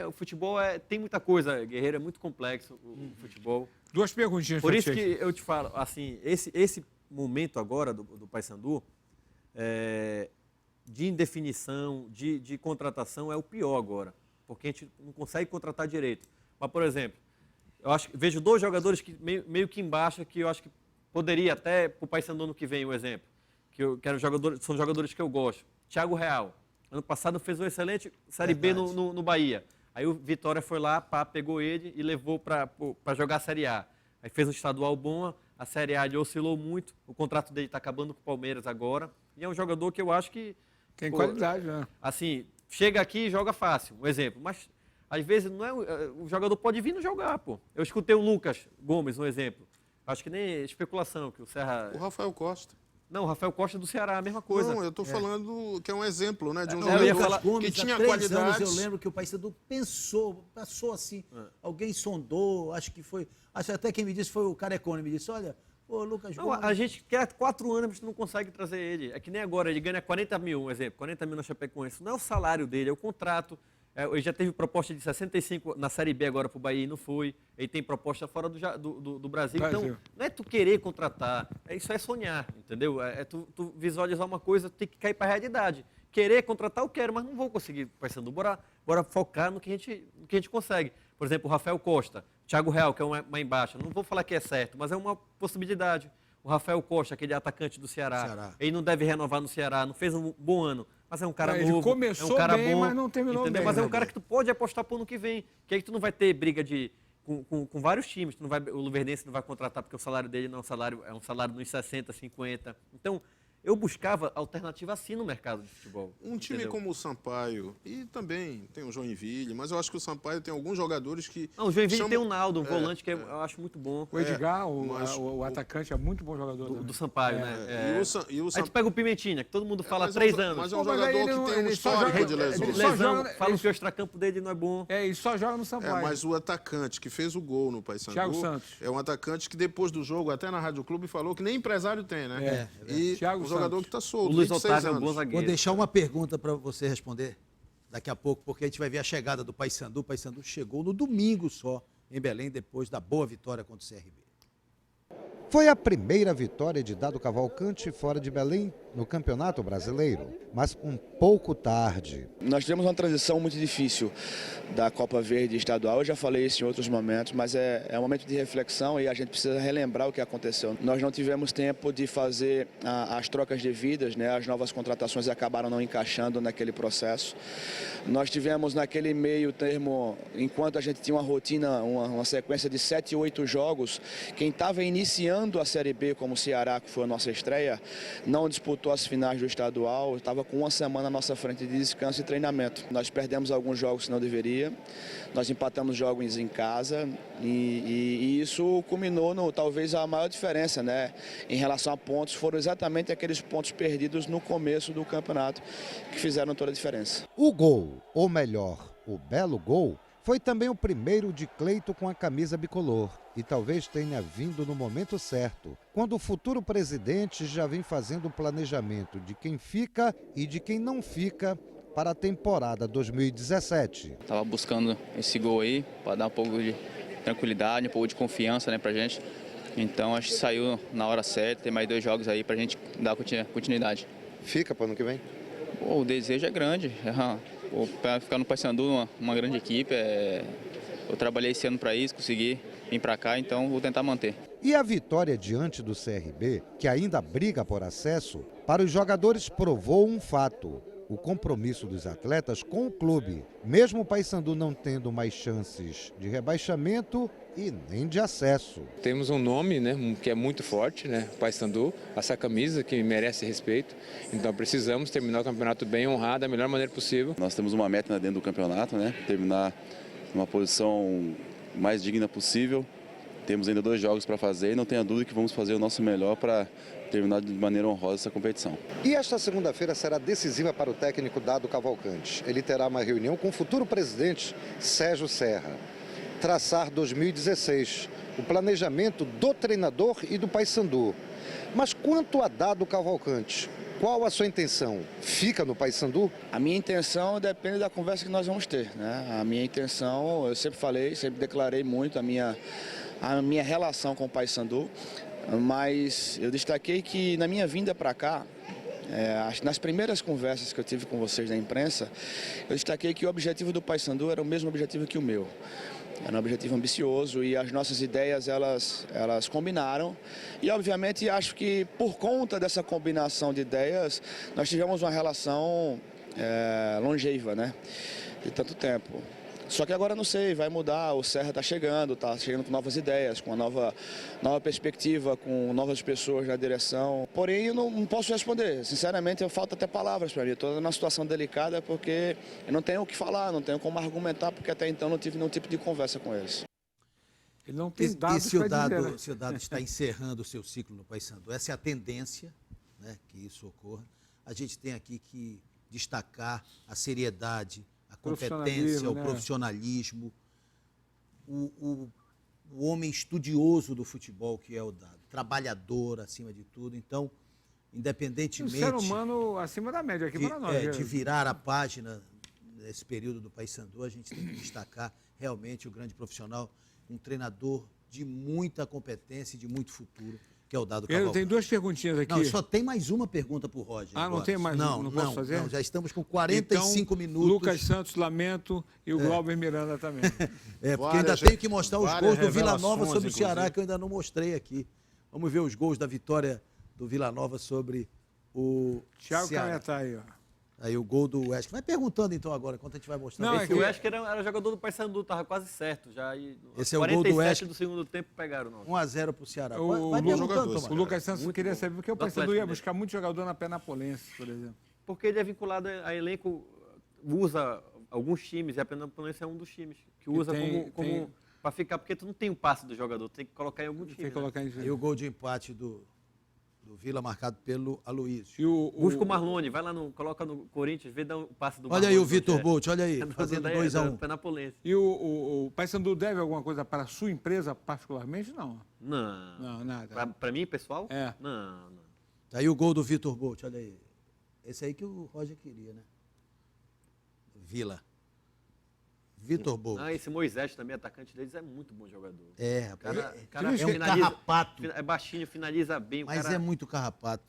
o futebol tem muita coisa, Guerreiro, é muito complexo o futebol. 2 perguntinhas. Por isso que eu te falo, assim, esse momento agora do Paysandu, de indefinição, de contratação, é o pior agora. Porque a gente não consegue contratar direito. Mas, por exemplo, vejo 2 jogadores que meio que embaixo, que eu acho que poderia até, para o Paysandu ano que vem, um exemplo, são jogadores que eu gosto. Thiago Real, ano passado fez uma excelente Série B no Bahia. Aí o Vitória foi lá, pegou ele e levou para jogar a Série A. Aí fez um estadual bom, a Série A ele oscilou muito, o contrato dele está acabando com o Palmeiras agora. E é um jogador que eu acho que... Tem qualidade, né? Assim, chega aqui e joga fácil, um exemplo. Mas, às vezes, não é, o jogador pode vir não jogar, pô. Eu escutei o Lucas Gomes, um exemplo. Acho que nem especulação, que o Serra... O Rafael Costa. Não, o Rafael Costa do Ceará, a mesma coisa. Não, eu estou falando que é um exemplo, né? De um jogador que tinha qualidade. Eu lembro que o Paysandu passou assim. Alguém sondou, acho até quem me disse foi o Carecone, me disse, olha, Lucas Gomes... A gente quer 4 anos, mas não consegue trazer ele. É que nem agora, ele ganha 40 mil, um exemplo, 40 mil na Chapecoense. Não é o salário dele, é o contrato. Ele já teve proposta de 65 na Série B agora para o Bahia e não foi. Ele tem proposta fora do Brasil. Então, não é tu querer contratar, isso é sonhar, entendeu? Tu visualizar uma coisa, tem que cair para a realidade. Querer contratar, eu quero, mas não vou conseguir. Pensando, bora focar no que a gente consegue. Por exemplo, o Rafael Costa, Thiago Real, que é uma embaixo. Não vou falar que é certo, mas é uma possibilidade. O Rafael Costa, aquele atacante do Ceará, ele não deve renovar no Ceará, não fez um bom ano. Mas é um cara Ele novo, começou é um cara bem, bom, mas não terminou entendeu? bem. Mas é um cara que tu pode apostar pro ano que vem. Que aí tu não vai ter briga com vários times. O Luverdense não vai contratar porque o salário dele não é um salário nos 60, 50. Então, eu buscava alternativa assim no mercado de futebol. Um time entendeu? como o Sampaio, e também tem o Joinville, mas eu acho que o Sampaio tem alguns jogadores que... Não, o Joinville tem o Naldo, um volante que eu acho muito bom. O Edgar, mas o atacante, é muito bom jogador. Do também. Sampaio, né? E o Aí tu pega o Pimentinha, que todo mundo fala há mas 3 é um- anos. Mas é um Pô, mas jogador aí que ele tem um ele só histórico joga- de ele lesões. só Lesão, joga- falam que o extracampo dele não é bom. E só joga no Sampaio. Mas o atacante que fez o gol no Paysandu Thiago Santos. é um atacante que depois do jogo, até na Rádio Clube, falou que nem empresário tem, né? E Thiago um jogador Santos. que está O solto, Luiz 26 Otávio é um bom anos. zagueiro. Vou deixar uma pergunta para você responder daqui a pouco, porque a gente vai ver a chegada do Paysandu. O Paysandu chegou no domingo só em Belém, depois da boa vitória contra o CRB. Foi a primeira vitória de Dado Cavalcante fora de Belém no Campeonato Brasileiro, mas um pouco tarde. Nós tivemos uma transição muito difícil da Copa Verde estadual, eu já falei isso em outros momentos, mas é um momento de reflexão e a gente precisa relembrar o que aconteceu. Nós não tivemos tempo de fazer as trocas devidas, né? As novas contratações acabaram não encaixando naquele processo. Nós tivemos naquele meio termo, enquanto a gente tinha uma rotina, uma sequência de 7, 8 jogos, quem estava iniciando a Série B como o Ceará, que foi a nossa estreia, não disputou as finais do estadual, estava com uma semana à nossa frente de descanso e treinamento. Nós perdemos alguns jogos que não deveria, nós empatamos jogos em casa e isso culminou no, talvez a maior diferença, né, em relação a pontos, foram exatamente aqueles pontos perdidos no começo do campeonato que fizeram toda a diferença. O gol, ou melhor, o belo gol, foi também o primeiro de Cleito com a camisa bicolor e talvez tenha vindo no momento certo, quando o futuro presidente já vem fazendo o planejamento de quem fica e de quem não fica para a temporada 2017. Estava buscando esse gol aí para dar um pouco de tranquilidade, um pouco de confiança, né, pra gente. Então acho que saiu na hora certa, tem mais 2 jogos aí pra gente dar continuidade. Fica para o ano que vem? O desejo é grande, para ficar no Paysandu, uma grande equipe. Eu trabalhei esse ano para isso, consegui vir para cá, então vou tentar manter. E a vitória diante do CRB, que ainda briga por acesso, para os jogadores provou um fato: o compromisso dos atletas com o clube, mesmo o Paysandu não tendo mais chances de rebaixamento e nem de acesso. Temos um nome, né, que é muito forte, né, Paysandu, essa camisa que merece respeito, então precisamos terminar o campeonato bem honrado, da melhor maneira possível. Nós temos uma meta dentro do campeonato, né, terminar numa posição mais digna possível. Temos ainda 2 jogos para fazer e não tenha dúvida que vamos fazer o nosso melhor para terminar de maneira honrosa essa competição. E esta segunda-feira será decisiva para o técnico Dado Cavalcante. Ele terá uma reunião com o futuro presidente Sérgio Serra. Traçar 2016, o planejamento do treinador e do Paysandu. Mas quanto a Dado Cavalcante, qual a sua intenção? Fica no Paysandu? A minha intenção depende da conversa que nós vamos ter, né? A minha intenção, eu sempre falei, sempre declarei muito a minha relação com o Paysandu, mas eu destaquei que na minha vinda para cá, nas primeiras conversas que eu tive com vocês da imprensa, eu destaquei que o objetivo do Paysandu era o mesmo objetivo que o meu. Era um objetivo ambicioso e as nossas ideias elas combinaram e obviamente acho que por conta dessa combinação de ideias nós tivemos uma relação longeva, né, de tanto tempo. Só que agora não sei, vai mudar, o Serra está chegando com novas ideias, com uma nova perspectiva, com novas pessoas na direção. Porém, eu não posso responder, sinceramente, falta até palavras para mim. Estou numa situação delicada porque eu não tenho o que falar, não tenho como argumentar, porque até então não tive nenhum tipo de conversa com eles. Ele não tem dados se o para Dado, dizer, né? se o Dado está encerrando o seu ciclo no Paysandu, essa é a tendência, né, que isso ocorra. A gente tem aqui que destacar a seriedade, a competência, o profissionalismo, o homem estudioso do futebol que é o Dado, trabalhador acima de tudo. Então, independentemente... Um ser humano acima da média aqui para nós. De virar a página nesse período do Paysandu, a gente tem que destacar realmente o grande profissional, um treinador de muita competência e de muito futuro, que é o Dado Cavalcante. Tem 2 perguntinhas aqui. Não, só tem mais uma pergunta para o Roger. Ah, não tem mais? Não posso fazer? Não, já estamos com 45 então, minutos. Lucas Santos, lamento, e o Glauber Miranda também. Porque ainda tenho que mostrar os gols do Vila Nova sobre o Ceará, que eu ainda não mostrei aqui. Vamos ver os gols da vitória do Vila Nova sobre o Thiago Ceará. Canetá aí, ó. Aí o gol do Wesley. Vai perguntando então agora, enquanto a gente vai mostrar. Não, o Wesley era jogador do Paysandu, estava quase certo já. Aí, esse é o gol do Wesley. Do segundo tempo pegaram. 1-0 para o Ceará. O Lucas Santos queria saber porque o Paysandu ia buscar muito jogador na Penapolense, por exemplo. Porque ele é vinculado a elenco, usa alguns times, e a Penapolense é um dos times que usa como para ficar, porque tu não tem o passe do jogador, tem que colocar em algum time. E o gol de empate do Vila marcado pelo Aloysio. Busca o Marlone, vai lá, coloca no Corinthians, vê dar o passe do Marlone. Olha aí o Vitor Bolt, olha aí, fazendo 2-1. Penapolense. E o Paysandu deve alguma coisa para a sua empresa particularmente? Não, nada. Para mim, pessoal? É. Não. Tá aí o gol do Vitor Bolt, olha aí. Esse aí que o Roger queria, né? Vila. Vitor Bolt. Esse Moisés também, atacante deles, é muito bom jogador. É, cara é um carrapato. É baixinho, finaliza bem. Mas é muito carrapato.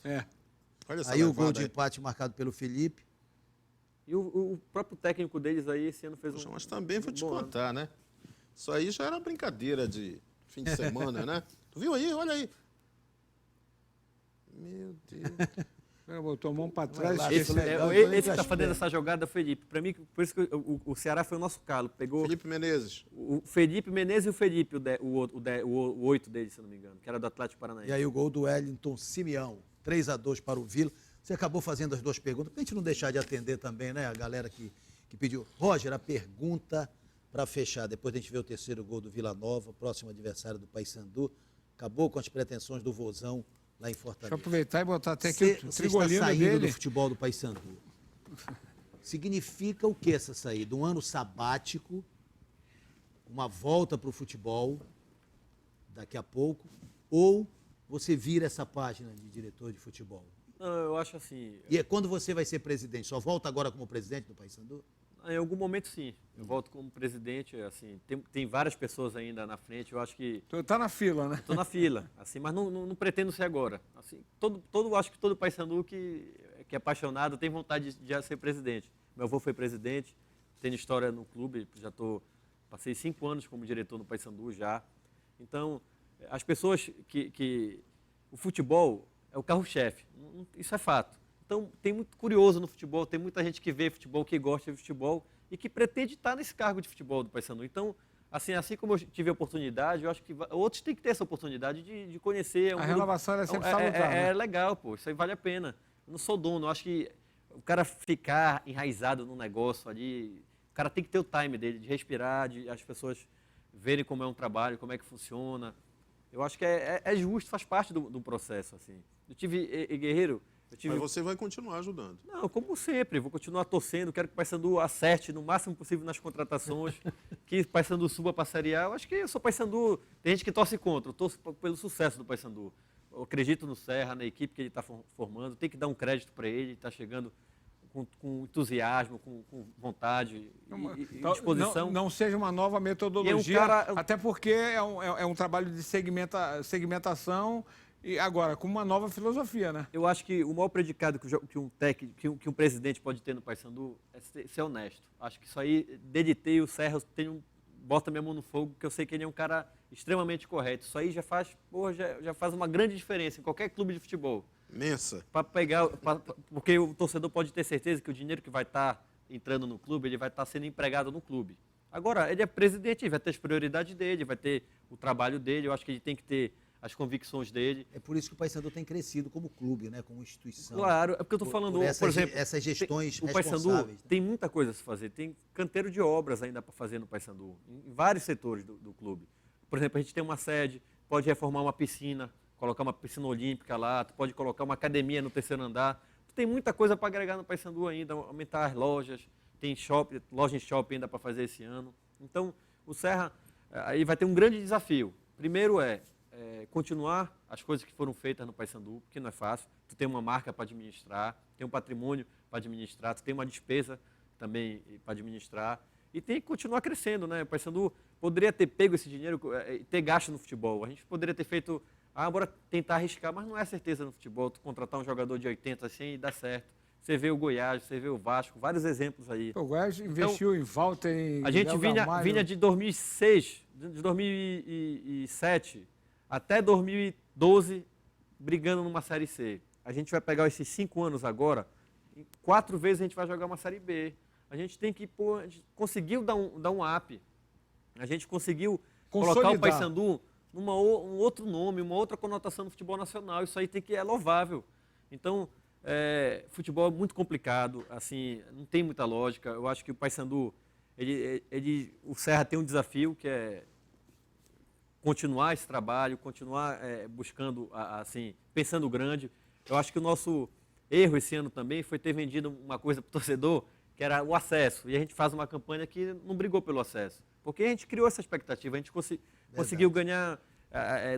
Olha essa aí o gol aí. de empate marcado pelo Felipe. E o próprio técnico deles aí esse ano fez Mas também vou te contar, né? Isso aí já era brincadeira de fim de semana, né? Tu viu aí? Olha aí. Meu Deus. Botou a mão para trás. Esse que está fazendo essa jogada é o Felipe. Para mim, por isso que o Ceará foi o nosso calo. Pegou Felipe Menezes. O Felipe Menezes e o Felipe, o 8 dele, se não me engano, que era do Atlético Paranaense. E aí o gol do Wellington Simeão, 3-2 para o Vila. Você acabou fazendo as duas perguntas, para a gente não deixar de atender também, né? A galera que pediu. Roger, a pergunta para fechar. Depois a gente vê o terceiro gol do Vila Nova, próximo adversário do Paysandu. Acabou com as pretensões do Vozão lá em Fortaleza. Deixa eu aproveitar e botar até aqui o trigolino está saindo dele. do futebol do Paysandu. Significa o que essa saída? Um ano sabático, uma volta para o futebol daqui a pouco, ou você vira essa página de diretor de futebol? Não, eu acho assim... E quando você vai ser presidente? Só volta agora como presidente do Paysandu? Em algum momento, sim. Eu volto como presidente, assim, tem várias pessoas ainda na frente, eu acho que... Tu tá na fila, né? Estou na fila, assim, mas não pretendo ser agora. Assim, acho que todo Paysandu que é apaixonado tem vontade de ser presidente. Meu avô foi presidente, tenho história no clube, passei 5 anos como diretor no Paysandu já. Então, as pessoas o futebol é o carro-chefe, isso é fato. Então, tem muito curioso no futebol, tem muita gente que vê futebol, que gosta de futebol e que pretende estar nesse cargo de futebol do Paysandu. Então, assim como eu tive a oportunidade, eu acho que outros têm que ter essa oportunidade de conhecer. A renovação é sempre salutar. É legal, pô, isso aí vale a pena. Eu não sou dono, eu acho que o cara ficar enraizado no negócio ali, o cara tem que ter o time dele, de respirar, de as pessoas verem como é um trabalho, como é que funciona. Eu acho que é justo, faz parte do processo, assim. Eu tive, Guerreiro... Mas você vai continuar ajudando. Não, como sempre, vou continuar torcendo, quero que o Paysandu acerte no máximo possível nas contratações, que o Paysandu suba para a Série A. Eu acho que eu sou Paysandu, tem gente que torce contra, eu torço pelo sucesso do Paysandu. Eu acredito no Serra, na equipe que ele está formando, tem que dar um crédito para ele está chegando com entusiasmo, com vontade e disposição. Não seja uma nova metodologia, até porque é um trabalho de segmentação. E agora, com uma nova filosofia, né? Eu acho que o maior predicado que um presidente pode ter no Paysandu é ser honesto. Acho que isso aí, deditei o Serra, bota minha mão no fogo, que eu sei que ele é um cara extremamente correto. Isso aí já faz uma grande diferença em qualquer clube de futebol. Imensa. Porque o torcedor pode ter certeza que o dinheiro que vai estar entrando no clube, ele vai estar sendo empregado no clube. Agora, ele é presidente, ele vai ter as prioridades dele, vai ter o trabalho dele, eu acho que ele tem que ter as convicções dele. É por isso que o Paysandu tem crescido como clube, né? Como instituição. Claro, é porque eu estou falando, por exemplo... Essas gestões o Paysandu tem muita coisa a se fazer, tem canteiro de obras ainda para fazer no Paysandu, em vários setores do clube. Por exemplo, a gente tem uma sede, pode reformar uma piscina, colocar uma piscina olímpica lá, pode colocar uma academia no 3º andar. Tem muita coisa para agregar no Paysandu ainda, aumentar as lojas, tem loja em shopping ainda para fazer esse ano. Então, o Serra aí vai ter um grande desafio. Primeiro continuar as coisas que foram feitas no Paysandu, porque não é fácil. Tu tem uma marca para administrar, tem um patrimônio para administrar, tu tem uma despesa também para administrar e tem que continuar crescendo, né? O Paysandu poderia ter pego esse dinheiro e ter gasto no futebol. A gente poderia ter feito, bora tentar arriscar, mas não é certeza no futebol. Tu contratar um jogador de 80 assim e dá certo. Você vê o Goiás, você vê o Vasco, vários exemplos aí. O Goiás investiu em Walter, em a gente vinha de 2006, de 2007 até 2012 brigando numa Série C. A gente vai pegar esses 5 anos agora, 4 vezes a gente vai jogar uma Série B. A gente tem que pôr, a gente conseguiu dar um up. A gente conseguiu colocar o Paysandu um outro nome, uma outra conotação no futebol nacional. Isso aí é louvável. Então, futebol é muito complicado, assim, não tem muita lógica. Eu acho que o Paysandu, o Serra tem um desafio que é continuar esse trabalho, continuar buscando, assim, pensando grande. Eu acho que o nosso erro esse ano também foi ter vendido uma coisa para o torcedor, que era o acesso. E a gente faz uma campanha que não brigou pelo acesso. Porque a gente criou essa expectativa, a gente conseguiu ganhar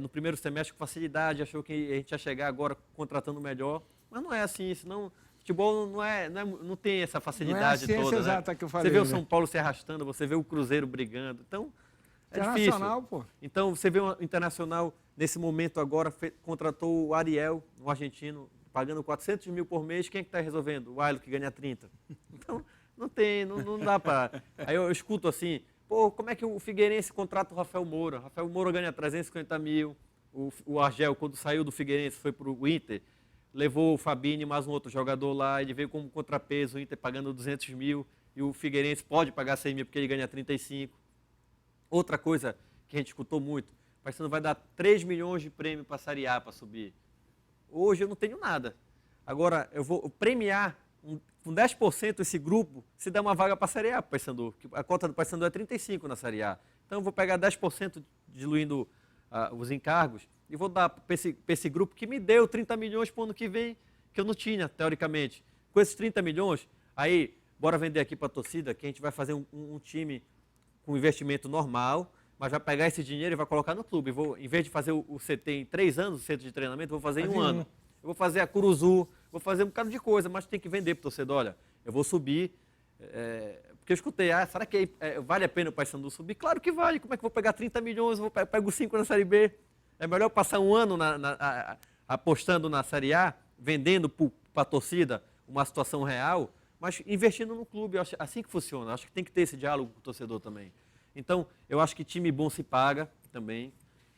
no primeiro semestre com facilidade, achou que a gente ia chegar agora contratando melhor. Mas não é assim, senão futebol não tem essa facilidade toda. Exata, né? Que eu falei, você vê o São Paulo se arrastando, você vê o Cruzeiro brigando. Então, é difícil. Pô. Então, você vê o Internacional, nesse momento agora, contratou o Ariel, um argentino, pagando 400 mil por mês. Quem é que está resolvendo? O Ailo, que ganha 30. Então, não dá para... Aí eu escuto assim, pô, como é que o Figueirense contrata o Rafael Moura? Rafael Moura ganha 350 mil. O Argel, quando saiu do Figueirense, foi para o Inter, levou o Fabinho e mais um outro jogador lá, ele veio como contrapeso, o Inter pagando 200 mil, e o Figueirense pode pagar 100 mil porque ele ganha 35. Outra coisa que a gente escutou muito, o Paysandu vai dar 3 milhões de prêmio para a Série A para subir. Hoje eu não tenho nada. Agora, eu vou premiar com 10% esse grupo se der uma vaga para a Série A para o Paysandu. A cota do Paysandu é 35% na Série A. Então eu vou pegar 10% diluindo os encargos e vou dar para esse grupo que me deu 30 milhões para o ano que vem, que eu não tinha, teoricamente. Com esses 30 milhões, aí, bora vender aqui para a torcida, que a gente vai fazer um time com investimento normal, mas vai pegar esse dinheiro e vai colocar no clube. Em vez de fazer o CT em 3 anos, o centro de treinamento, vou fazer em 1 ano. Eu vou fazer a Curuzu, vou fazer um bocado de coisa, mas tem que vender para o torcedor. Olha, eu vou subir, porque eu escutei, será que vale a pena o Paysandu subir? Claro que vale, como é que eu vou pegar 30 milhões, eu pego 5 na Série B? É melhor passar 1 ano apostando na Série A, vendendo para a torcida uma situação real, mas investindo no clube. Eu acho assim que funciona. Eu acho que tem que ter esse diálogo com o torcedor também. Então, eu acho que time bom se paga também.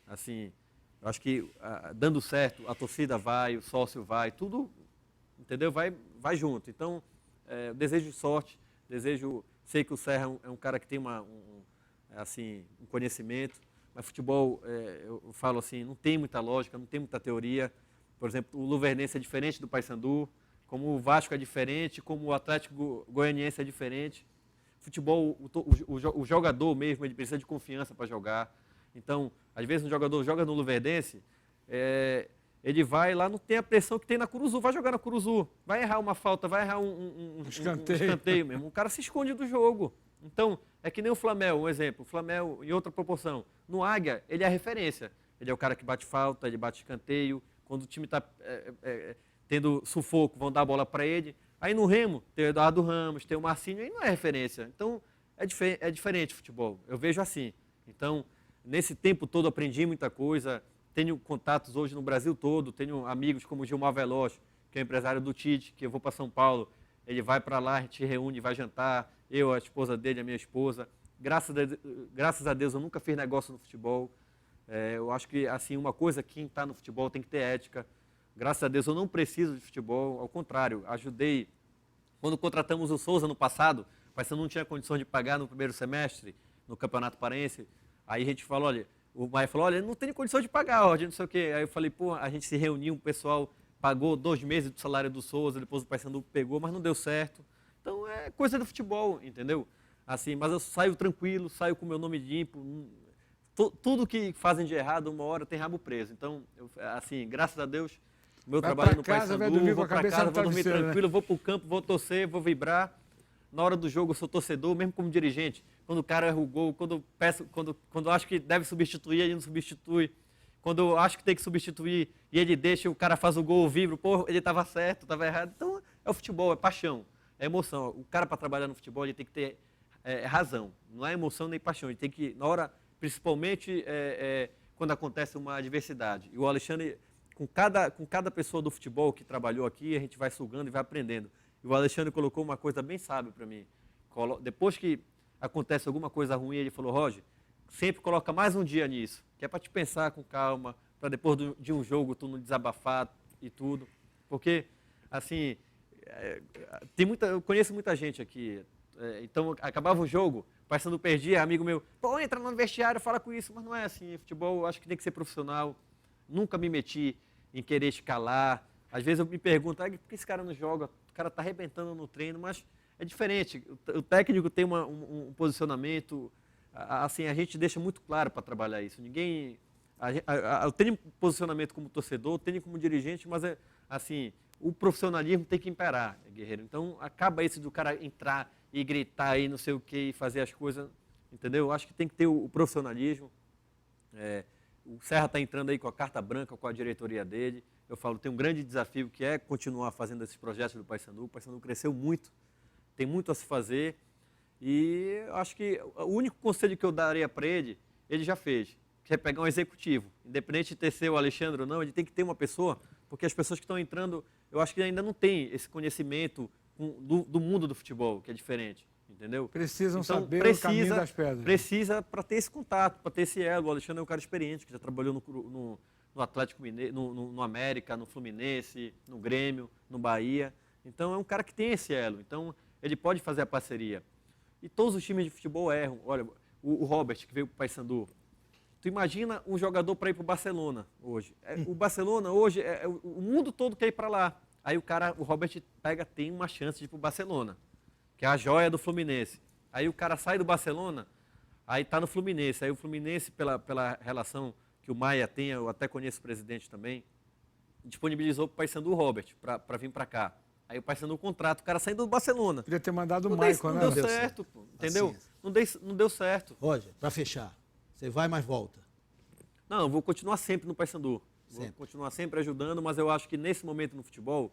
Assim, eu acho que dando certo, a torcida vai, o sócio vai, tudo, entendeu? Vai junto. Então, eu desejo sorte, sei que o Serra é um cara que tem um conhecimento, mas futebol, eu falo assim, não tem muita lógica, não tem muita teoria. Por exemplo, o Luverdense é diferente do Paysandu, como o Vasco é diferente, como o Atlético Goianiense é diferente. Futebol, o jogador mesmo, ele precisa de confiança para jogar. Então, às vezes um jogador joga no Luverdense, ele vai lá, não tem a pressão que tem na Curuzu, vai jogar na Curuzu, vai errar uma falta, vai errar um escanteio mesmo. O cara se esconde do jogo. Então, é que nem o Flamel, um exemplo. O Flamel, em outra proporção. No Águia, ele é a referência. Ele é o cara que bate falta, ele bate escanteio. Quando o time está tendo sufoco, vão dar a bola para ele. Aí no Remo, tem o Eduardo Ramos, tem o Marcinho, aí não é referência. Então, é diferente o futebol. Eu vejo assim. Então, nesse tempo todo aprendi muita coisa. Tenho contatos hoje no Brasil todo. Tenho amigos como o Gilmar Veloz, que é empresário do Tite, que eu vou para São Paulo. Ele vai para lá, a gente reúne, vai jantar. Eu, a esposa dele, a minha esposa. Graças a Deus, eu nunca fiz negócio no futebol. Eu acho que, assim, uma coisa, quem está no futebol tem que ter ética. Graças a Deus, eu não preciso de futebol. Ao contrário, ajudei. Quando contratamos o Souza no passado, o Paysandu não tinha condições de pagar no primeiro semestre, no Campeonato Paraense. Aí a gente falou, olha, o Maia falou, olha, não tem condição de pagar, ó, não sei o quê. Aí eu falei, pô, a gente se reuniu, o pessoal pagou 2 meses do salário do Souza, depois o Paysandu pegou, mas não deu certo. Então, é coisa do futebol, entendeu? Assim, mas eu saio tranquilo, saio com o meu nome limpo. Tudo que fazem de errado, uma hora tem rabo preso. Então, assim, graças a Deus, o meu trabalho no Paysandu, vou para casa, vou dormir tranquilo, vou para o campo, vou torcer, vou vibrar. Na hora do jogo, eu sou torcedor, mesmo como dirigente. Quando o cara erra o gol, quando eu acho que deve substituir, ele não substitui. Quando eu acho que tem que substituir e ele deixa, o cara faz o gol, vibra, pô, ele estava certo, estava errado. Então, é o futebol, é paixão, é emoção. O cara, para trabalhar no futebol, ele tem que ter razão. Não é emoção nem paixão. Ele tem que, na hora, principalmente quando acontece uma adversidade. E o Alexandre, com cada pessoa do futebol que trabalhou aqui, a gente vai sugando e vai aprendendo. E o Alexandre colocou uma coisa bem sábia para mim. Depois que acontece alguma coisa ruim, ele falou, Roger, sempre coloca mais um dia nisso, que é para te pensar com calma, para depois de um jogo tu não desabafar e tudo. Porque, assim, eu conheço muita gente aqui. Então, acabava o jogo, o Paysandu perdia, amigo meu, pô, entra no vestiário, fala com isso. Mas não é assim. Futebol, eu acho que tem que ser profissional. Nunca me meti em querer escalar. Às vezes eu me pergunto, por que esse cara não joga? O cara está arrebentando no treino, mas é diferente. O técnico tem um posicionamento, assim, a gente deixa muito claro para trabalhar isso. Eu tenho posicionamento como torcedor, tenho como dirigente, mas assim, o profissionalismo tem que imperar, Guerreiro. Então, acaba esse do cara entrar e gritar e não sei o que, e fazer as coisas, entendeu? Eu acho que tem que ter o profissionalismo. O Serra está entrando aí com a carta branca, com a diretoria dele. Eu falo, tem um grande desafio que é continuar fazendo esses projetos do Paysandu. O Paysandu cresceu muito, tem muito a se fazer. E acho que o único conselho que eu daria para ele já fez, que é pegar um executivo. Independente de ter ser o Alexandre ou não, ele tem que ter uma pessoa, porque as pessoas que estão entrando, eu acho que ainda não tem esse conhecimento do mundo do futebol, que é diferente. Entendeu? Precisam saber o caminho das pedras. Precisa para ter esse contato, para ter esse elo. O Alexandre é um cara experiente, que já trabalhou no Atlético Mineiro, no América, no Fluminense, no Grêmio, no Bahia. Então, é um cara que tem esse elo. Então, ele pode fazer a parceria. E todos os times de futebol erram. Olha, o Robert, que veio para o Paysandu. Tu imagina um jogador para ir para o Barcelona hoje. O Barcelona hoje, o mundo todo quer ir para lá. Aí o Robert tem uma chance de ir para o Barcelona, que é a joia do Fluminense. Aí o cara sai do Barcelona, aí está no Fluminense. Aí o Fluminense, pela relação que o Maia tem, eu até conheço o presidente também, disponibilizou para o Paysandu o Robert, para vir para cá. Aí o Paysandu contrata o cara saindo do Barcelona. Podia ter mandado o Maicon, né? Não deu certo, pô, entendeu? Não deu certo. Roger, para fechar, você vai, mas volta. Não, eu vou continuar sempre no Paysandu. Vou continuar sempre ajudando, mas eu acho que nesse momento no futebol,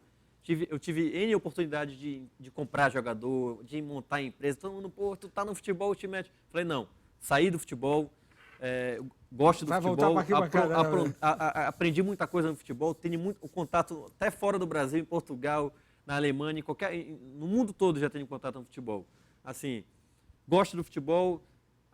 eu tive N oportunidade de comprar jogador, de montar empresa. Todo mundo, pô, tu tá no futebol, te mete. Falei, não, saí do futebol, gosto do futebol, aprendi muita coisa no futebol, tenho muito contato até fora do Brasil, em Portugal, na Alemanha, no mundo todo já tenho contato no futebol. Assim, gosto do futebol,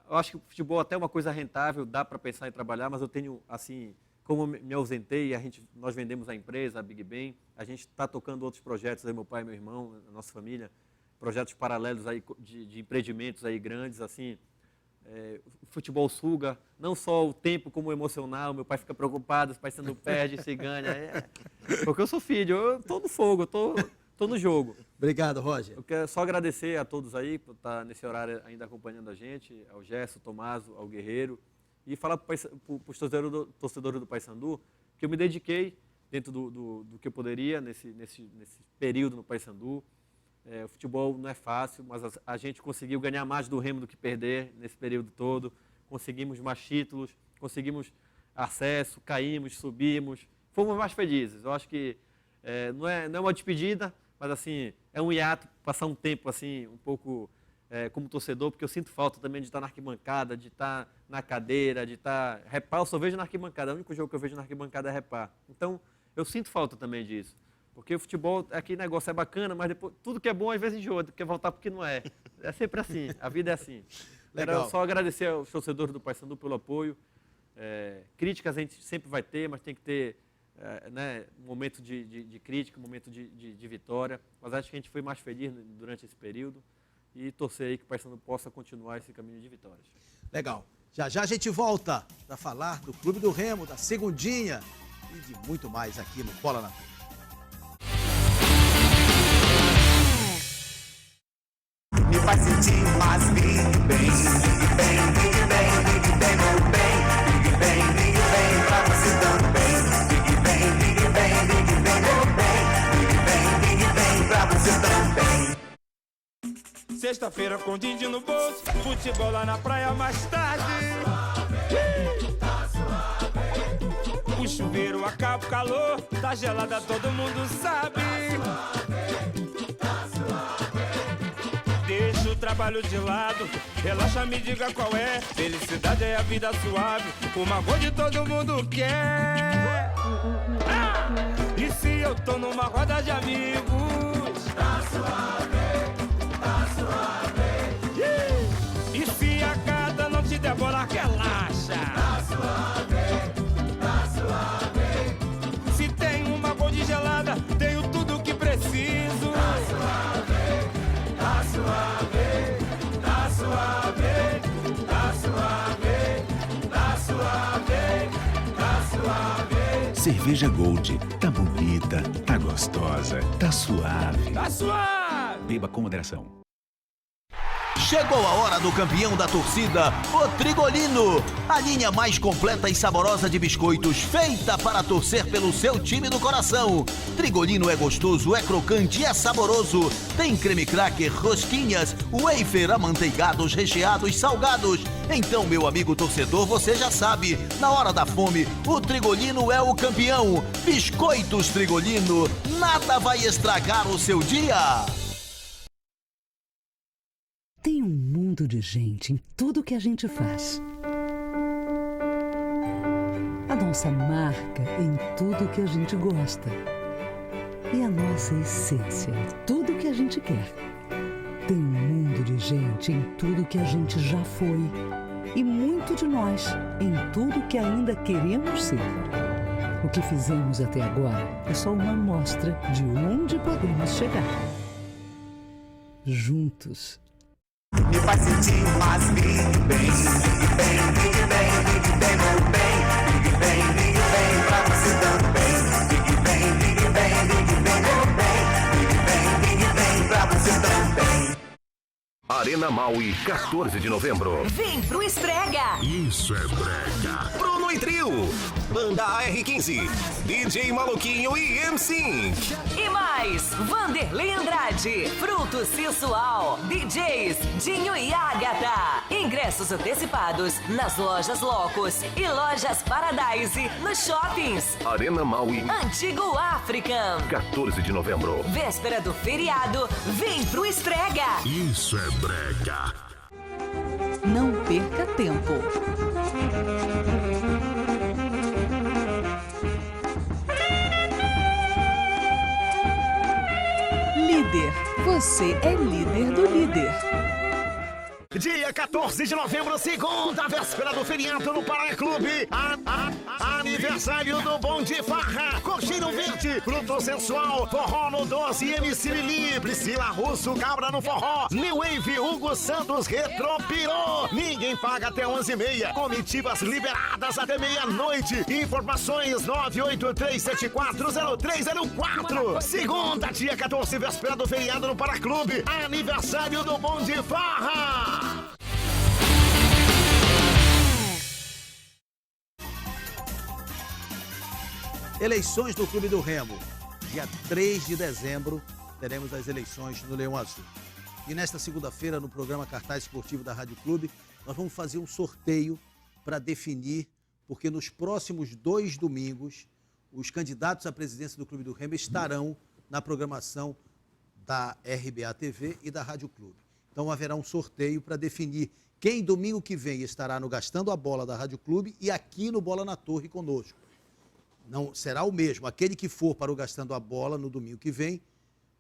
eu acho que o futebol até é uma coisa rentável, dá para pensar em trabalhar, mas eu tenho, assim, como me ausentei, nós vendemos a empresa, a Big Ben, a gente está tocando outros projetos, aí, meu pai e meu irmão, a nossa família, projetos paralelos aí de empreendimentos aí grandes, assim, o futebol suga, não só o tempo como o emocional, meu pai fica preocupado, se o Paysandu perde, se ganha, porque eu sou filho, eu estou no fogo, estou no jogo. Obrigado, Roger. Eu quero só agradecer a todos aí por estar nesse horário ainda acompanhando a gente, ao Gerson, ao Tomaso, ao Guerreiro, e falar para os torcedores do Paysandu que eu me dediquei dentro do que eu poderia nesse período no Paysandu. O futebol não é fácil, mas a gente conseguiu ganhar mais do Remo do que perder nesse período todo. Conseguimos mais títulos, conseguimos acesso, caímos, subimos, fomos mais felizes. Eu acho que não é uma despedida, mas assim, é um hiato, passar um tempo assim, um pouco como torcedor, porque eu sinto falta também de estar na arquibancada, de estar na cadeira, de estar... Repar, eu só vejo na arquibancada, o único jogo que eu vejo na arquibancada é repar. Então, eu sinto falta também disso. Porque o futebol, aquele negócio é bacana, mas depois, tudo que é bom às vezes enjoa, quer voltar porque não é. É sempre assim, a vida é assim. Quero só agradecer aos torcedores do Paysandu pelo apoio. Críticas a gente sempre vai ter, mas tem que ter um momento de crítica, um momento de vitória. Mas acho que a gente foi mais feliz durante esse período e torcer aí que o Paysandu possa continuar esse caminho de vitórias. Legal. Já já a gente volta para falar do Clube do Remo, da Segundinha e de muito mais aqui no Bola na Rua. Me faz sentir mais Big Bang, Big Bang, Big Bang, Big Bang, meu bem, Big Bang, Big Bang, pra você também, Big Bang, Big Bang, Big Bang, meu bem, Big Bang, Big Bang, pra você também. Sexta-feira com din-din no bolso, futebol lá na praia mais tarde. O chuveiro acaba o calor, tá gelada, todo mundo sabe. Deixa o trabalho de lado, relaxa, me diga qual é. Felicidade é a vida suave, uma cor de todo mundo quer. E se eu tô numa roda de amigos, tá suave, tá suave. E se a gata não te devora, relaxa, tá suave, tá suave. Se tem uma cor de gelada, tenho tudo que preciso. cerveja Gold. Tá bonita, tá gostosa, tá suave. Tá suave! Beba com moderação. Chegou a hora do campeão da torcida, o Trigolino. A linha mais completa e saborosa de biscoitos feita para torcer pelo seu time do coração. Trigolino é gostoso, é crocante, é saboroso. Tem creme cracker, rosquinhas, wafer, amanteigados, recheados, salgados. Então, meu amigo torcedor, você já sabe, na hora da fome, o Trigolino é o campeão. Biscoitos Trigolino, nada vai estragar o seu dia. Tem um mundo de gente em tudo que a gente faz. A nossa marca em tudo que a gente gosta. E a nossa essência em tudo que a gente quer. Tem um mundo de gente em tudo que a gente já foi. E muito de nós em tudo que ainda queremos ser. O que fizemos até agora é só uma amostra de onde podemos chegar. Juntos. Me faz sentir mais Big Bang, Big Bang, Big Bang, Big Bang, meu bem. Big Bang, Big Bang, pra você também. Big Bang, Big Bang, Big Bang, meu bem. Big Bang, Big Bang, pra você também. Arena Maui, 14 de novembro. Vem pro Esfrega. Isso é brega. Bruno e Trio, Banda AR15, DJ Maluquinho e MC. E mais, Vanderlei Andrade, Fruto Sensual, DJs Dinho e Ágata. Ingressos antecipados nas lojas Locos e lojas Paradise nos shoppings. Arena Maui, Antigo African. 14 de novembro. Véspera do feriado, vem pro Esfrega. Isso é brega. Não perca tempo. Líder. Você é líder do líder. Dia 14 de novembro, segunda véspera do feriado no Paraná Clube. Aniversário do Bom de Farra, Coxinho Verde, Fruto Sensual, Forró no 12, MC Lili, Priscila Russo, Cabra no Forró, New Wave, Hugo Santos, Retro Pirou. Ninguém paga até 11h30. Comitivas liberadas até meia-noite. Informações 983740304. Segunda, dia 14, véspera do feriado no Paraná Clube. Aniversário do Bom de Farra. Eleições do Clube do Remo. Dia 3 de dezembro, teremos as eleições no Leão Azul. E nesta segunda-feira, no programa Cartaz Esportivo da Rádio Clube, nós vamos fazer um sorteio para definir, porque nos próximos 2 domingos, os candidatos à presidência do Clube do Remo estarão na programação da RBA TV e da Rádio Clube. Então haverá um sorteio para definir quem domingo que vem estará no Gastando a Bola da Rádio Clube e aqui no Bola na Torre conosco. Não será o mesmo. Aquele que for para o Gastando a Bola no domingo que vem,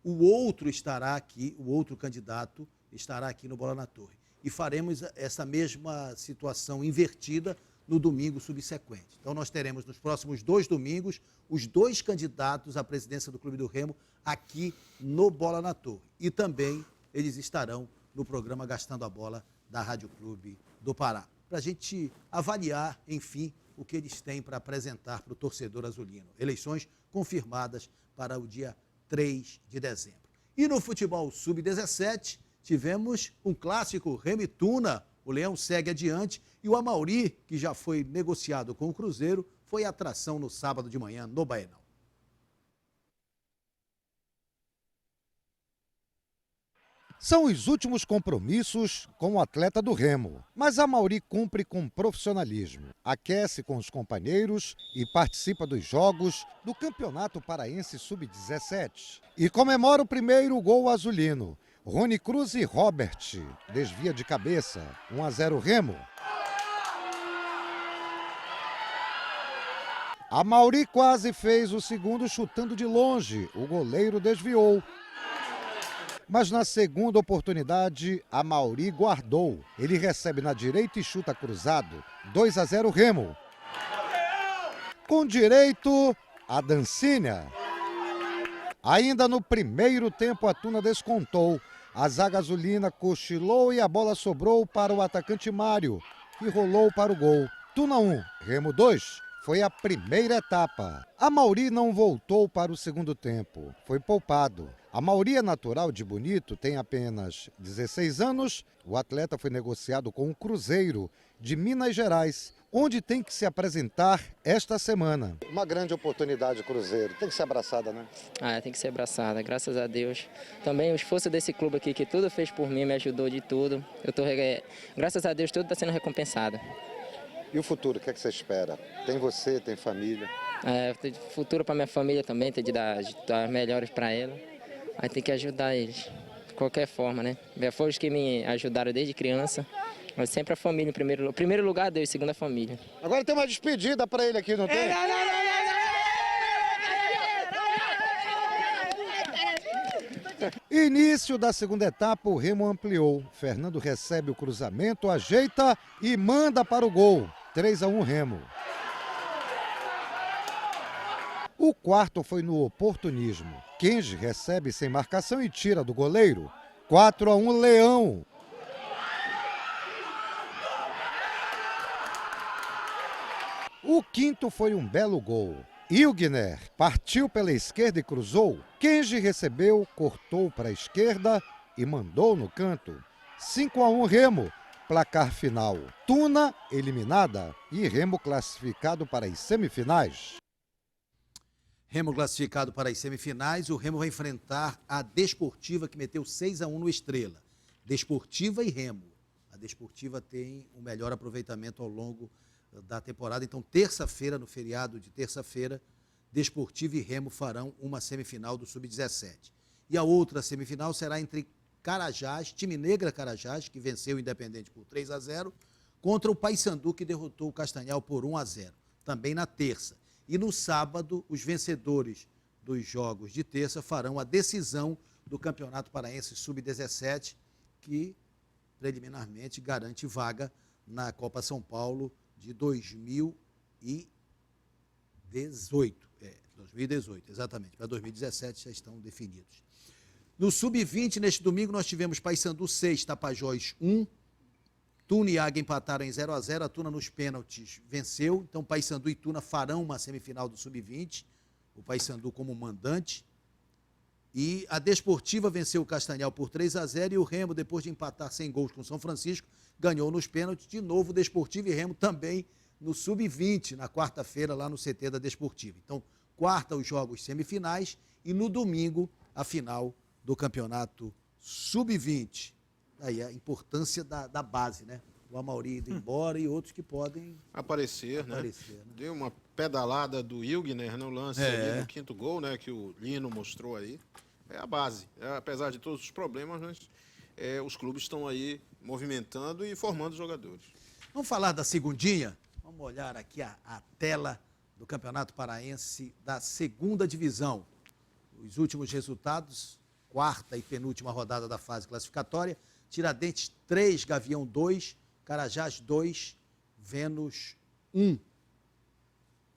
o outro estará aqui, o outro candidato estará aqui no Bola na Torre. E faremos essa mesma situação invertida no domingo subsequente. Então nós teremos nos próximos 2 domingos os 2 candidatos à presidência do Clube do Remo aqui no Bola na Torre. E também eles estarão no programa Gastando a Bola da Rádio Clube do Pará. Para a gente avaliar, enfim, o que eles têm para apresentar para o torcedor azulino. Eleições confirmadas para o dia 3 de dezembro. E no futebol sub-17, tivemos um clássico, Remo e Tuna. O Leão segue adiante e o Amauri, que já foi negociado com o Cruzeiro, foi atração no sábado de manhã no Baenão. São os últimos compromissos com o atleta do Remo, mas Amauri cumpre com profissionalismo, aquece com os companheiros e participa dos jogos do Campeonato Paraense Sub-17. E comemora o primeiro gol azulino. Rony Cruz e Robert desvia de cabeça, 1-0 Remo. Amauri quase fez o segundo chutando de longe, o goleiro desviou. Mas na segunda oportunidade, Amauri guardou. Ele recebe na direita e chuta cruzado. 2-0 Remo. Com direito a dancinha. Ainda no primeiro tempo, a Tuna descontou. A zaga azulina cochilou e a bola sobrou para o atacante Mário, que rolou para o gol. Tuna 1, Remo 2. foi a primeira etapa. Amaury não voltou para o segundo tempo, foi poupado. Amaury é natural de Bonito, tem apenas 16 anos. O atleta foi negociado com o Cruzeiro de Minas Gerais, onde tem que se apresentar esta semana. Uma grande oportunidade, Cruzeiro. Tem que ser abraçada, né? Tem que ser abraçada, graças a Deus. Também o esforço desse clube aqui, que tudo fez por mim, me ajudou de tudo. Graças a Deus, tudo está sendo recompensado. E o futuro, o que é que você espera? Tem você, tem família? Futuro para minha família também, tem de dar melhores para ela. Aí tem que ajudar eles, de qualquer forma, né? Foi os que me ajudaram desde criança. Mas sempre a família em primeiro lugar. Primeiro lugar, Deus, segundo a família. Agora tem uma despedida para ele aqui, não tem? Início da segunda etapa, o Remo ampliou. Fernando recebe o cruzamento, ajeita e manda para o gol. 3-1 Remo. O quarto foi no oportunismo. Kenji recebe sem marcação e tira do goleiro. 4-1 Leão. O quinto foi um belo gol. Ilgner partiu pela esquerda e cruzou. Kenji recebeu, cortou para a esquerda e mandou no canto. 5-1 Remo, placar final. Tuna eliminada e Remo classificado para as semifinais. Remo classificado para as semifinais, o Remo vai enfrentar a Desportiva, que meteu 6-1 no Estrela. Desportiva e Remo. A Desportiva tem o melhor aproveitamento ao longo da temporada. Então, terça-feira, no feriado de terça-feira, Desportivo e Remo farão uma semifinal do Sub-17. E a outra semifinal será entre Carajás, time Negra Carajás, que venceu o Independente por 3-0, contra o Paysandu, que derrotou o Castanhal por 1-0, também na terça. E no sábado, os vencedores dos jogos de terça farão a decisão do Campeonato Paraense Sub-17, que preliminarmente garante vaga na Copa São Paulo de 2018. 2018, exatamente. Para 2017 já estão definidos. No Sub-20, neste domingo, nós tivemos Paysandu 6, Tapajós 1. Tuna e Águia empataram em 0-0. A Tuna nos pênaltis venceu. Então, Paysandu e Tuna farão uma semifinal do Sub-20. O Paysandu como mandante. E a Desportiva venceu o Castanhal por 3-0. E o Remo, depois de empatar sem gols com o São Francisco, ganhou nos pênaltis. De novo, Desportiva e Remo também no Sub-20, na quarta-feira, lá no CT da Desportiva. Então, quarta, os jogos semifinais. E no domingo, a final do Campeonato Sub-20. Aí a importância da base, né? O Amaury indo embora e outros que podem aparecer, né? Deu uma pedalada do Ilgner no lance ali no quinto gol, né? Que o Lino mostrou aí. É a base. Apesar de todos os problemas, mas os clubes estão aí movimentando e formando jogadores. Vamos falar da segundinha? Vamos olhar aqui a tela do Campeonato Paraense da segunda divisão. Os últimos resultados, quarta e penúltima rodada da fase classificatória. Tiradentes 3, Gavião 2, Carajás 2, Vênus 1.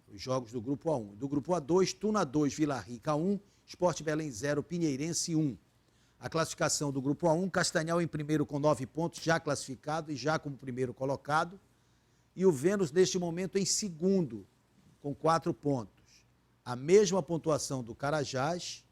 Os jogos do Grupo A1. Do Grupo A2, Tuna 2, Vila Rica 1, Sport Belém 0, Pinheirense 1. A classificação do Grupo A1, Castanhal em primeiro com 9 pontos, já classificado e já como primeiro colocado. E o Vênus, neste momento, em segundo, com 4 pontos. A mesma pontuação do Carajás,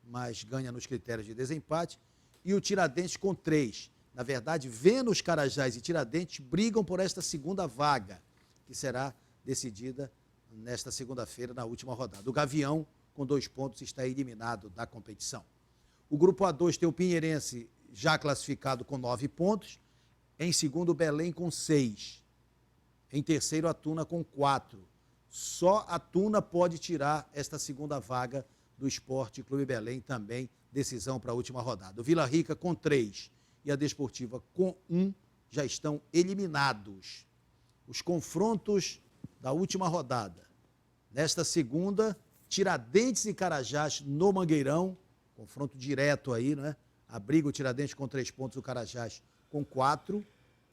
mas ganha nos critérios de desempate. E o Tiradentes com 3. Na verdade, Vênus, Carajás e Tiradentes brigam por esta segunda vaga, que será decidida nesta segunda-feira, na última rodada. O Gavião, com 2 pontos, está eliminado da competição. O Grupo A2 tem o Pinheirense já classificado com 9 pontos. Em segundo, o Belém com 6. Em terceiro, a Tuna com 4. Só a Tuna pode tirar esta segunda vaga do Sport Clube Belém, também decisão para a última rodada. O Vila Rica com 3 e a Desportiva com 1 já estão eliminados. Os confrontos da última rodada. Nesta segunda, Tiradentes e Carajás no Mangueirão, confronto direto aí, né? Abriga o Tiradentes com 3 pontos, o Carajás com 4.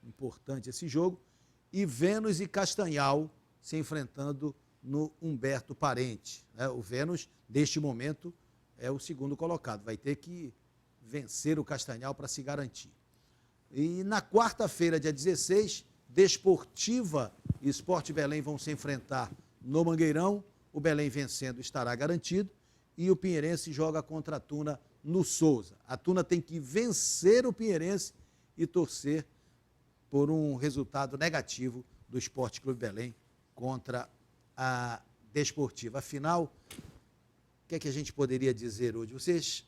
Importante esse jogo. E Vênus e Castanhal se enfrentando no Humberto Parente. O Vênus, neste momento, é o segundo colocado. Vai ter que vencer o Castanhal para se garantir. E na quarta-feira, dia 16, Desportiva e Sport Belém vão se enfrentar no Mangueirão. O Belém vencendo estará garantido. E o Pinheirense joga contra a Tuna no Souza. A Tuna tem que vencer o Pinheirense e torcer por um resultado negativo do Esporte Clube Belém contra a Desportiva. Afinal, o que é que a gente poderia dizer hoje? Vocês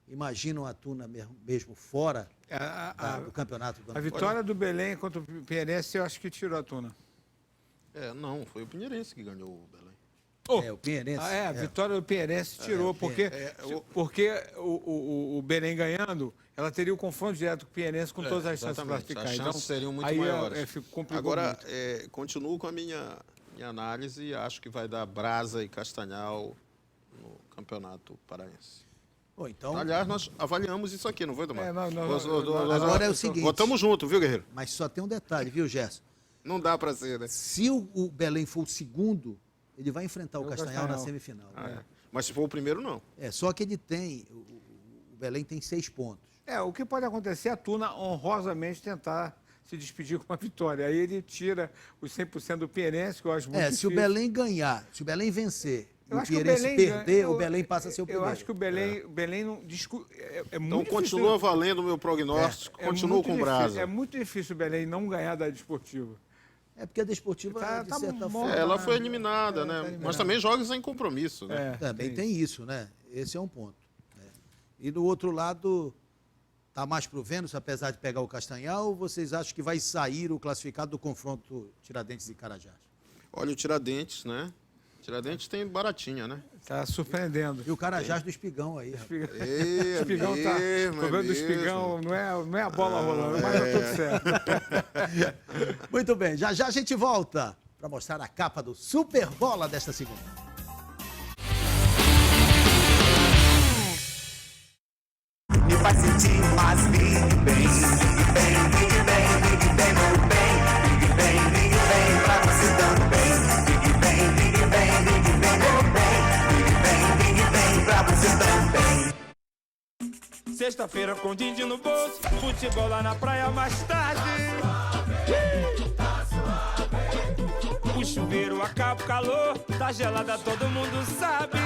imaginam a Tuna mesmo fora do campeonato? A vitória do Belém contra o Pinheirense, eu acho que tirou a Tuna. Não, foi o Pinheirense que ganhou o Belém. O Pinheirense. A vitória do Pinheirense tirou, porque o Belém ganhando, ela teria o confronto direto com o Pinheirense com todas as chances de classificar. As chances então, seriam muito maiores. Agora, continuo com a minha análise e acho que vai dar Brasa e Castanhal no Campeonato Paraense. Então... Aliás, nós avaliamos isso aqui, não foi, Tomás? Agora é o seguinte... Botamos junto, viu, Guerreiro? Mas só tem um detalhe, viu, Gerson? Não dá para ser, né? Se o Belém for o segundo, ele vai enfrentar o Castanhal na semifinal. Mas se for o primeiro, não. Só que ele tem... O Belém tem 6 pontos. O que pode acontecer é a Tuna honrosamente tentar se despedir com uma vitória. Aí ele tira os 100% do Pinheirense, que eu acho muito difícil. Se o Belém ganhar, se o Belém vencer... o Pinheirense perder, o Belém passa a ser o primeiro. Eu acho que o Belém não discute. Então continua valendo o meu prognóstico, continua com o Brasa. É muito difícil o Belém não ganhar da Desportiva. Porque a Desportiva, de certa forma... Ela foi eliminada, né? Mas também joga sem compromisso, né? Também tem isso, né? Esse é um ponto. E do outro lado, está mais pro Vênus, apesar de pegar o Castanhal, ou vocês acham que vai sair o classificado do confronto Tiradentes e Carajás? Olha, o Tiradentes, né? Tiradentes tem baratinha, né? Tá surpreendendo. E o Carajás do Espigão aí. Espigão tá. O problema do Espigão não é a bola rolando, mas tá tudo certo. Muito bem, já a gente volta para mostrar a capa do Super Bola desta segunda. Me faz sentir mais Big Bang, Big Bang, Big Bang, Big Bang, meu bem, Big Bang, Big Bang, pra você também, Big Bang, Big Bang, Big Bang, meu bem, Big Bang, Big Bang, pra você também. Sexta-feira com din-din no bolso, futebol lá na praia mais tarde. O chuveiro acaba o calor, tá gelada, todo mundo sabe.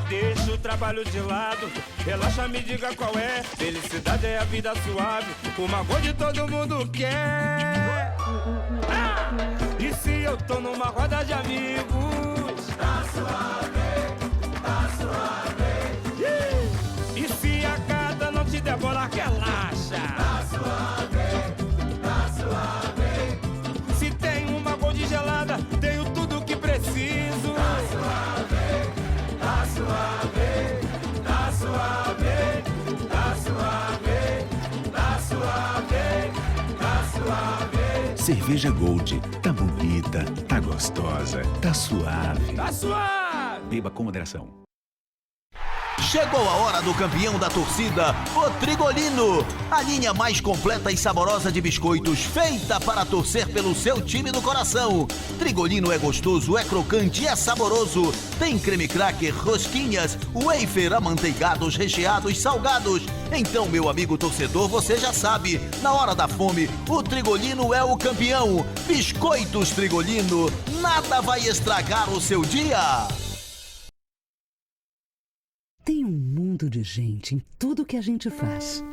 Deixa o trabalho de lado, relaxa, me diga qual é. Felicidade é a vida suave, uma cor de todo mundo quer. E se eu tô numa roda de amigos, tá suave, tá suave. E se a gata não te der bola, relaxa, tá suave, tá suave. Se tem uma cor de gelada, tenho tudo que preciso. Tá suave. Tá suave, tá suave, tá suave, tá suave, tá suave. Cerveja Gold, tá bonita, tá gostosa, tá suave. Tá suave. Beba com moderação. Chegou a hora do campeão da torcida, o Trigolino. A linha mais completa e saborosa de biscoitos feita para torcer pelo seu time do coração. Trigolino é gostoso, é crocante, é saboroso. Tem creme cracker, rosquinhas, wafer, amanteigados, recheados, salgados. Então, meu amigo torcedor, você já sabe, na hora da fome, o Trigolino é o campeão. Biscoitos Trigolino, nada vai estragar o seu dia. Tem um mundo de gente em tudo que a gente faz.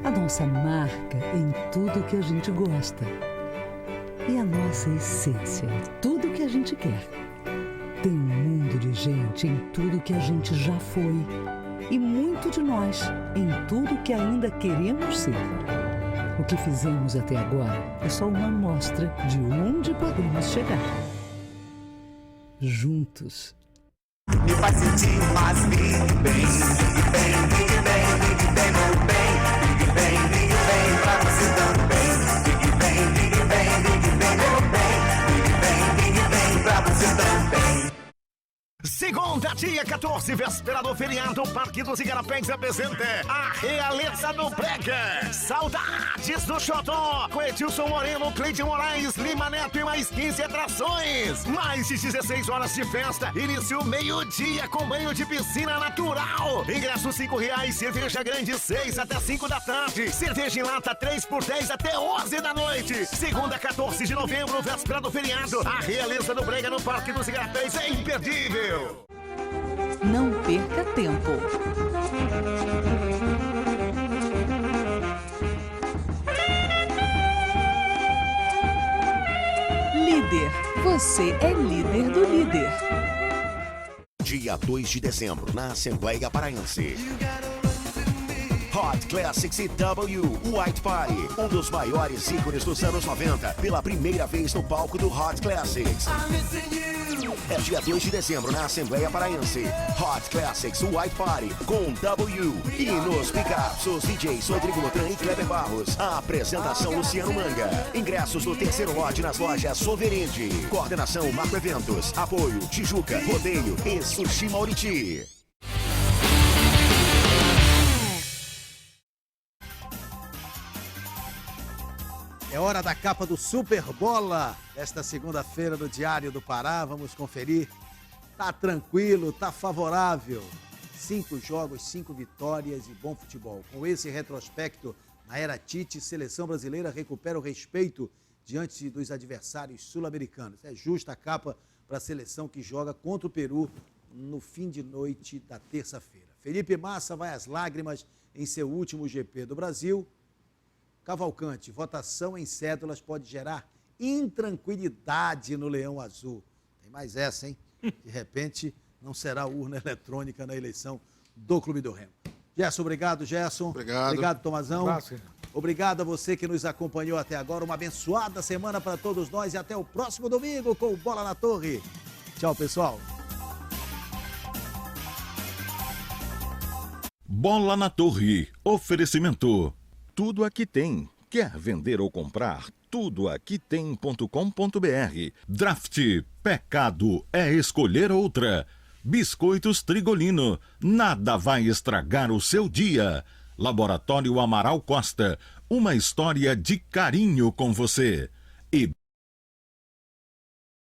A nossa marca em tudo que a gente gosta. E a nossa essência em tudo que a gente quer. Tem um mundo de gente em tudo que a gente já foi. E muito de nós em tudo que ainda queremos ser. O que fizemos até agora é só uma amostra de onde podemos chegar. Juntos. Me faz sentir mais Big Bang, Big Bang, Big Bang, Big Bang, meu bem, Big Bang, Big Bang, pra você também, Big Bang, Big Bang, Big Bang, meu bem, Big Bang, Big Bang, pra você também. Segunda, dia 14, véspera do feriado, o Parque dos Igarapés apresenta a Realeza do Brega. Saudades do Xodó, com Edilson Moreno, Cleide Moraes, Lima Neto e mais 15 atrações. Mais de 16 horas de festa, início meio-dia com banho de piscina natural. Ingresso R$5, cerveja grande 6 até 5 da tarde. Cerveja em lata 3 por 10 até 11 da noite. Segunda, 14 de novembro, véspera do feriado, a Realeza do Brega no Parque dos Igarapés é imperdível. Não perca tempo. Líder. Você é líder do líder. Dia 2 de dezembro, na Assembleia Paraense. Hot Classics e W White Party, um dos maiores ícones dos anos 90, pela primeira vez no palco do Hot Classics. É dia 2 de dezembro na Assembleia Paraense. Hot Classics White Party com W. E nos pickups, os DJs Rodrigo Motran e Kleber Barros. A apresentação Luciano Manga. Ingressos no terceiro lote nas lojas Soverende. Coordenação Marco Eventos. Apoio Tijuca, Rodeio e Sushi Mauriti. É hora da capa do Super Bola, esta segunda-feira no Diário do Pará. Vamos conferir. Tá tranquilo, tá favorável. 5 jogos, 5 vitórias e bom futebol. Com esse retrospecto, na era Tite, seleção brasileira recupera o respeito diante dos adversários sul-americanos. É justa a capa para a seleção que joga contra o Peru no fim de noite da terça-feira. Felipe Massa vai às lágrimas em seu último GP do Brasil. Cavalcante, votação em cédulas pode gerar intranquilidade no Leão Azul. Tem mais essa, hein? De repente, não será urna eletrônica na eleição do Clube do Remo. Gerson, obrigado, Gerson. Obrigado, Tomazão. Obrigado a você que nos acompanhou até agora. Uma abençoada semana para todos nós e até o próximo domingo com o Bola na Torre. Tchau, pessoal. Bola na Torre. Oferecimento. Tudo aqui tem. Quer vender ou comprar? Tudo aqui tem.com.br. Draft. Pecado é escolher outra. Biscoitos Trigolino. Nada vai estragar o seu dia. Laboratório Amaral Costa. Uma história de carinho com você.